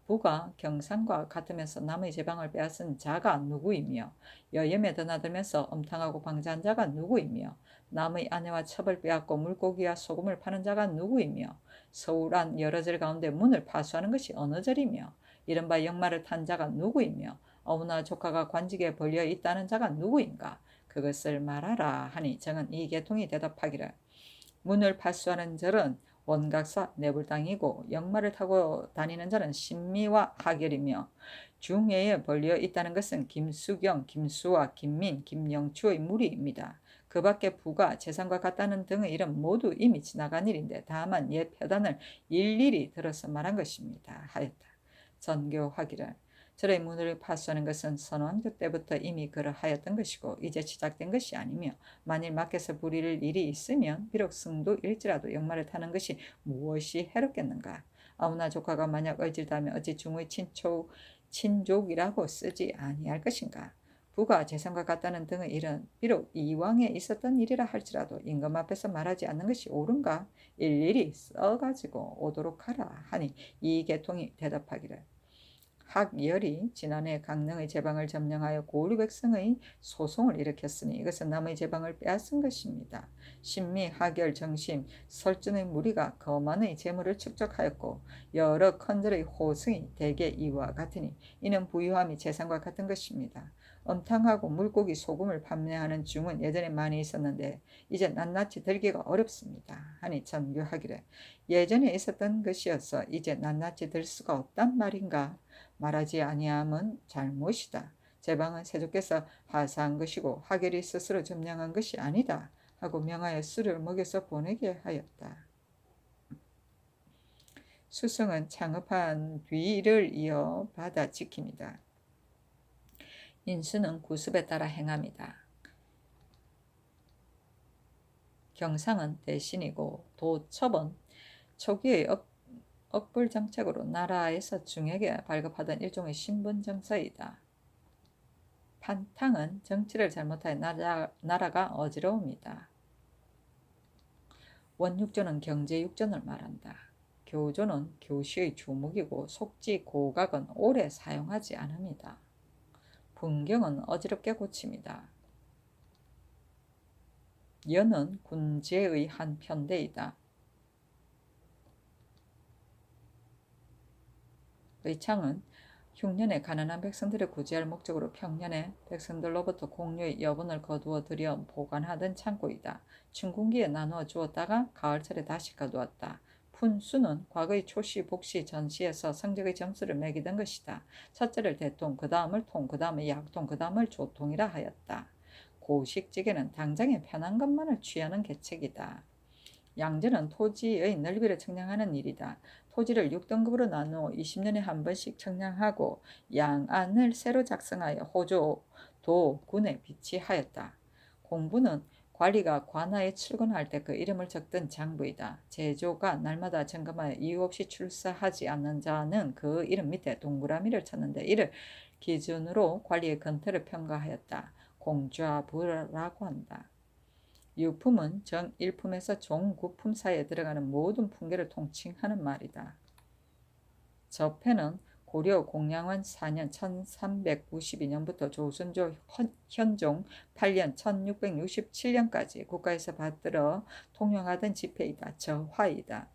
부가 경상과 같으면서 남의 제방을 빼앗은 자가 누구이며 여염에 드나들면서 엄탕하고 방자한 자가 누구이며 남의 아내와 첩을 빼앗고 물고기와 소금을 파는 자가 누구이며 서울안 여러 절 가운데 문을 파수하는 것이 어느 절이며 이른바 역마를 탄 자가 누구이며 어우나 조카가 관직에 벌려 있다는 자가 누구인가 그것을 말하라 하니 정은 이 계통이 대답하기를 문을 파수하는 절은 원각사 내불당이고 역마를 타고 다니는 자는 신미와 하결이며 중해에 벌려 있다는 것은 김수경, 김수와, 김민, 김영추의 무리입니다. 그 밖에 부가 재산과 같다는 등의 이름 모두 이미 지나간 일인데 다만 옛 표단을 일일이 들어서 말한 것입니다. 하였다. 전교하기를 절의 문을 파수하는 것은 선원교 때부터 이미 그러하였던 것이고 이제 시작된 것이 아니며 만일 맡겨서 부릴 일이 있으면 비록 승도일지라도 역마를 타는 것이 무엇이 해롭겠는가. 아우나 조카가 만약 어질다면 어찌 중의 친족이라고 쓰지 아니할 것인가. 부가 재산과 같다는 등의 일은 비록 이왕에 있었던 일이라 할지라도 임금 앞에서 말하지 않는 것이 옳은가. 일일이 써가지고 오도록 하라 하니 이 계통이 대답하기를 학열이 지난해 강릉의 제방을 점령하여 고려 백성의 소송을 일으켰으니 이것은 남의 제방을 빼앗은 것입니다. 신미, 학열, 정심, 설준의 무리가 거만의 재물을 축적하였고 여러 컨들의 호승이 대개 이와 같으니 이는 부유함이 재산과 같은 것입니다. 엄탕하고 물고기 소금을 판매하는 중은 예전에 많이 있었는데 이제 낱낱이 들기가 어렵습니다. 하니 전교하기를 예전에 있었던 것이어서 이제 낱낱이 들 수가 없단 말인가. 말하지 아니함은 잘못이다. 제방은 세조께서 하사한 것이고 하결이 스스로 점령한 것이 아니다. 하고 명하여 술을 먹여서 보내게 하였다. 수승은 창업한 뒤를 이어 받아 지킵니다. 인수는 구습에 따라 행합니다. 경상은 대신이고 도첩은 초기의 억불 정책으로 나라에서 중에게 발급하던 일종의 신분 정서이다. 판탕은 정치를 잘못하여 나라가 어지러웁니다. 원육조는 경제육전을 말한다. 교조는 교시의 주목이고 속지 고각은 오래 사용하지 않습니다. 분경은 어지럽게 고칩니다. 연은 군제의 한 편대이다. 의창은 흉년에 가난한 백성들을 구제할 목적으로 평년에 백성들로부터 공료의 여분을 거두어 들여 보관하던 창고이다. 춘궁기에 나누어 주었다가 가을철에 다시 거두었다. 푼수는 과거의 초시, 복시, 전시에서 성적의 점수를 매기던 것이다. 첫째를 대통, 그 다음을 통, 그 다음에 약통, 그 다음을 조통이라 하였다. 고식지게는 당장에 편한 것만을 취하는 계책이다. 양전은 토지의 넓이를 측량하는 일이다. 토지를 6등급으로 나누어 20년에 한 번씩 측량하고 양안을 새로 작성하여 호조, 도, 군에 비치하였다. 공부는 관리가 관하에 출근할 때 그 이름을 적던 장부이다. 제조가 날마다 점검하여 이유 없이 출사하지 않는 자는 그 이름 밑에 동그라미를 쳤는데 이를 기준으로 관리의 건태를 평가하였다. 공좌부라고 한다. 유품은 정일품에서 종구품 사이에 들어가는 모든 품계를 통칭하는 말이다. 저패는 고려 공양원 4년 1392년부터 조선조 현종 8년 1667년까지 국가에서 받들어 통용하던 지폐이다. 저화이다.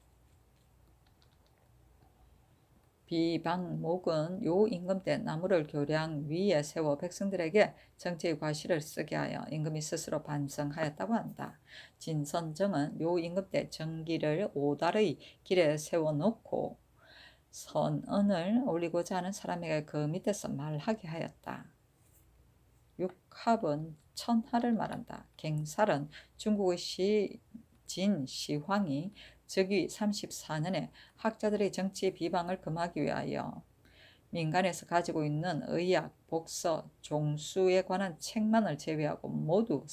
비방목은 요 임금 때 나무를 교량 위에 세워 백성들에게 정치의 과시를 쓰게 하여 임금이 스스로 반성하였다고 한다. 진선정은 요 임금 때 정기를 5달의 길에 세워놓고 선언을 올리고자 하는 사람에게 그 밑에서 말하게 하였다. 육합은 천하를 말한다. 갱살은 중국의 진시황이 즉위 34년에 학자들의 정치 비방을 금하기 위하여 민간에서 가지고 있는 의학, 복서, 종수에 관한 책만을 제외하고 모두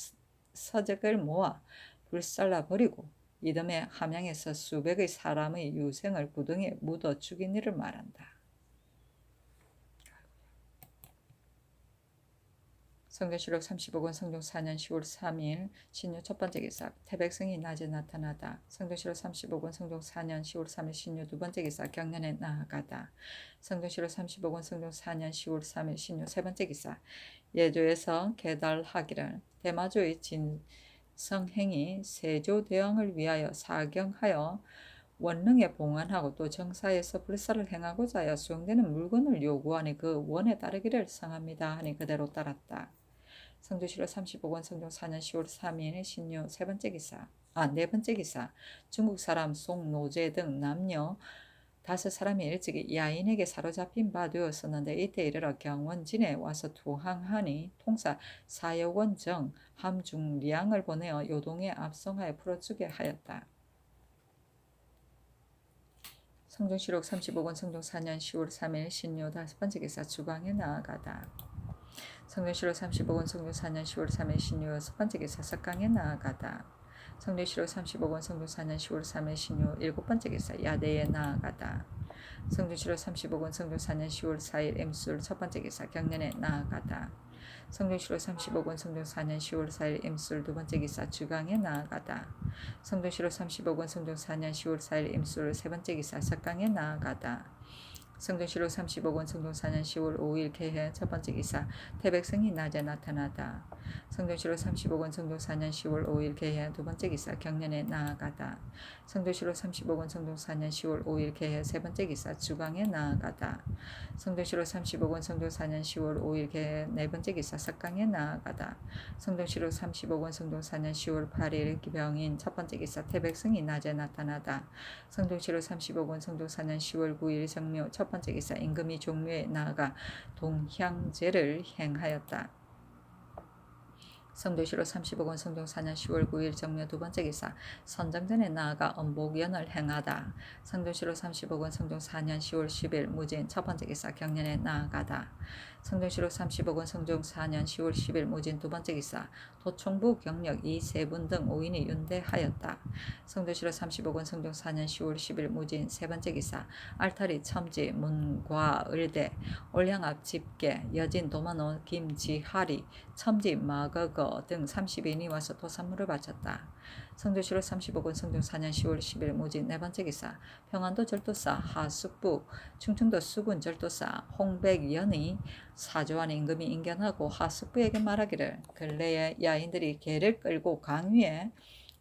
서적을 모아 불살라 버리고 이듬해 함양에서 수백의 사람의 유생을 구덩이에 묻어 죽인 일을 말한다. 성경시록 35권 성종 4년 10월 3일 신유 첫 번째 기사 태백성이 낮에 나타나다. 성경시록 35권 성종 4년 10월 3일 신유 두 번째 기사 경년에 나아가다. 성경시록 35권 성종 4년 10월 3일 신유 세 번째 기사 예조에서 계달하기를 대마조의 진성행이 세조대왕을 위하여 사경하여 원릉에 봉안하고 또 정사에서 불사를 행하고자 하여 수용되는 물건을 요구하니 그 원에 따르기를 성합니다 하니 그대로 따랐다. 성조실록 35권 성종 4년 10월 3일 신유 네 번째 기사 중국 사람 송노제 등 남녀 5사람이 일찍이 야인에게 사로잡힌 바 되었었는데 이때 이르러 경원진에 와서 투항하니 통사 사여원 정 함중리양을 보내어 요동에 압송하여 풀어주게 하였다. 성종시록 35권 성종 4년 10월 3일 신유 다섯 번째 기사 주광에 나아가다. 성종시록 35권 성종 4년 10월 3일 신유 여섯 번째 기사 석강에 나아가다. 성종시록 35권 성종 4년 10월 3일 신유 일곱 번째 기사 야대에 나아가다. 성종시록 35권 성종 4년 10월 4일 임술 첫 번째 기사 경년에 나아가다. 성종시록 35권 성종 4년 10월 4일 임술 두 번째 기사 주강에 나아가다. 성종시록 35권 성종 4년 10월 4일 임술 세 번째 기사 석강에 나아가다. 성종시록 35권 성종 4년 10월 5일 개해 첫 번째 기사 태백성이 낮에 나타나다. 성종시록 35권 성종 4년 10월 5일 개해 두 번째 기사 경년에 나아가다. 성종시록 35권 성종 4년 10월 5일 개해 세 번째 기사 주강에 나아가다. 성종시록 35권 성종 4년 10월 5일 개해 네 번째 기사 석강에 나아가다. 성종시록 35권 성종 4년 10월 8일 기병인 첫 번째 기사 태백성이 낮에 나타나다. 성종시록 35권 성종 4년 10월 9일 정묘 첫 번째 기사 임금이 종묘에 나아가 동향제를 행하였다. 성조시록 35권 성종 4년 10월 9일 정묘 두 번째 기사 선정전에 나아가 엄복연을 행하다. 성조시록 35권 성종 4년 10월 10일 무진 첫 번째 기사 경년에 나아가다. 성종시록 35권 성종 4년 10월 10일 무진 두 번째 기사 도총부 경력 이 세 분 등 5인이 윤대하였다. 성종시록 35권 성종 4년 10월 10일 무진 세 번째 기사 알타리 첨지 문과 을대 올량앞 집계 여진 도만호 김지하리 첨지 마거거 등 30인이 와서 도산물을 바쳤다. 성조시록 35권 성종 4년 10월 10일 무진 네 번째 기사 평안도 절도사 하숙부 충청도 수군 절도사 홍백연이 사조한 임금이 인견하고 하숙부에게 말하기를 근래에 야인들이 개를 끌고 강 위에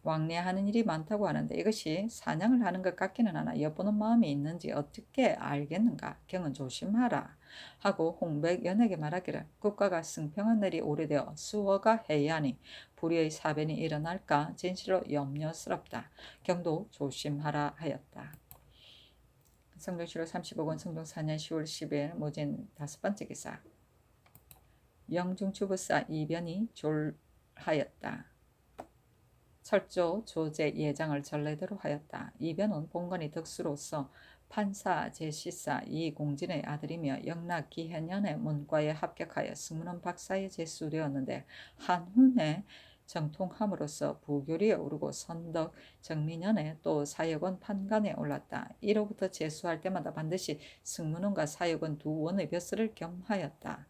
왕래하는 일이 많다고 하는데 이것이 사냥을 하는 것 같기는 하나 엿보는 마음이 있는지 어떻게 알겠는가 경은 조심하라 하고 홍백연에게 말하기를 국가가 승평한 날이 오래되어 수어가 해이하니 불의의 사변이 일어날까 진실로 염려스럽다. 경도 조심하라 하였다. 성종시록 35권 성종 4년 10월 10일 무진 다섯 번째 기사 영중추부사 이변이 졸하였다. 철조 조제 예장을 전례대로 하였다. 이변은 본관이 덕수로서 판사 제시사 이공진의 아들이며 영락 기해년의 문과에 합격하여 승문원 박사에 제수되었는데 한훈에 정통함으로써 부교리에 오르고 선덕 정민년에 또 사역원 판관에 올랐다. 이로부터 제수할 때마다 반드시 승문원과 사역원 두 원의 벼슬을 겸하였다.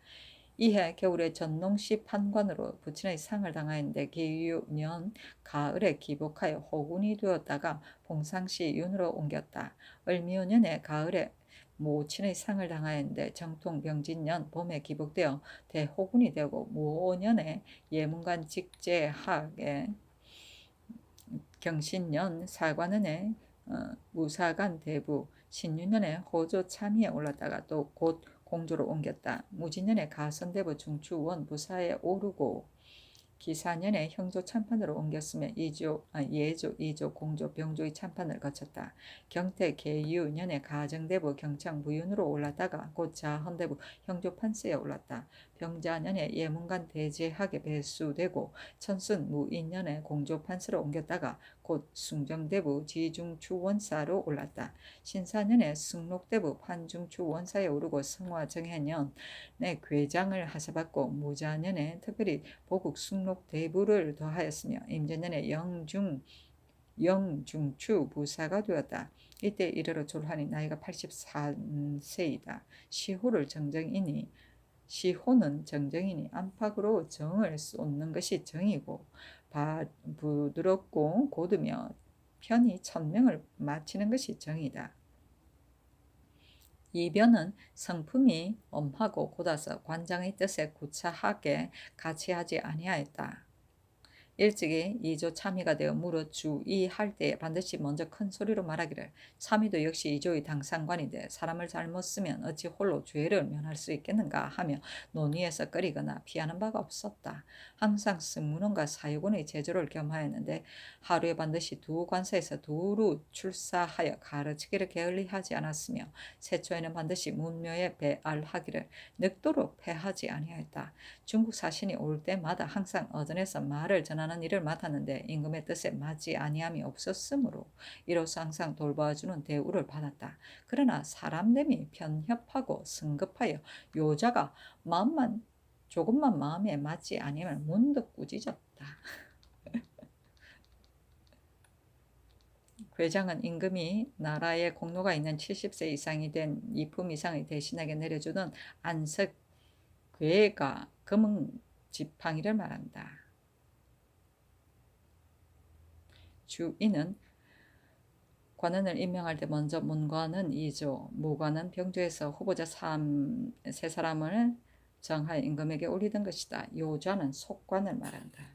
이해 겨울에 전농시 판관으로 부친의 상을 당하였는데 기유년 가을에 기복하여 호군이 되었다가 봉상시 윤으로 옮겼다. 을미오년에 가을에 모친의 상을 당하였는데 정통 병진년 봄에 기복되어 대호군이 되고 무오년에 예문관 직제하에 경신년 사관은에 무사관 대부 신유년에 호조 참의에 올랐다가 또 곧 공조로 옮겼다. 무진년에 가선대부 중추원 부사에 오르고 기사년에 형조 참판으로 옮겼으며 예조, 이조, 공조, 병조의 참판을 거쳤다. 경태 계유년에 가정대부 경창 부윤으로 올랐다가 곧 자헌대부 형조 판세에 올랐다. 병자년에 예문관 대제학에 배수되고 천순 무인년에 공조판서로 옮겼다가 곧 숭정대부 지중추원사로 올랐다. 신사년에 승록대부 판중추원사에 오르고 성화정해년에 괴장을 하사받고 무자년에 특별히 보국 숭록대부를 더하였으며 임자년에 영중추 부사가 되었다. 이때 이르러 졸하니 나이가 83세이다. 시호는 정정이니 안팎으로 정을 쏟는 것이 정이고 부드럽고 곧으며 편히 천명을 마치는 것이 정이다. 이변은 성품이 엄하고 곧아서 관장의 뜻에 구차하게 같이 하지 아니하였다. 일찍이 이조 참의가 되어 무릇 주의할 때에 반드시 먼저 큰 소리로 말하기를 참의도 역시 이조의 당상관인데 사람을 잘못 쓰면 어찌 홀로 죄를 면할 수 있겠는가 하며 논의에서 꺼리거나 피하는 바가 없었다. 항상 승문원과 사유군의 제조를 겸하였는데 하루에 반드시 두 관사에서 두루 출사하여 가르치기를 게을리하지 않았으며 세초에는 반드시 문묘에 배알하기를 늑도록 패하지 아니하였다. 중국 사신이 올 때마다 항상 어전에서 말을 전하는 일을 맡았는데 임금의 뜻에 맞지 아니함이 없었으므로 이로써 항상 돌봐주는 대우를 받았다. 그러나 사람됨이 편협하고 성급하여 요자가 조금만 마음에 맞지 아니하면 문득 꾸짖었다. 괴장은 임금이 나라에 공로가 있는 70세 이상이 된 이품 이상의 대신에게 내려주는 안석 괴가 금은 지팡이를 말한다. 주인은 관원을 임명할 때 먼저 문관은 2조, 무관은 병조에서 후보자 3, 세 사람을 정하여 임금에게 올리던 것이다. 요좌는 속관을 말한다.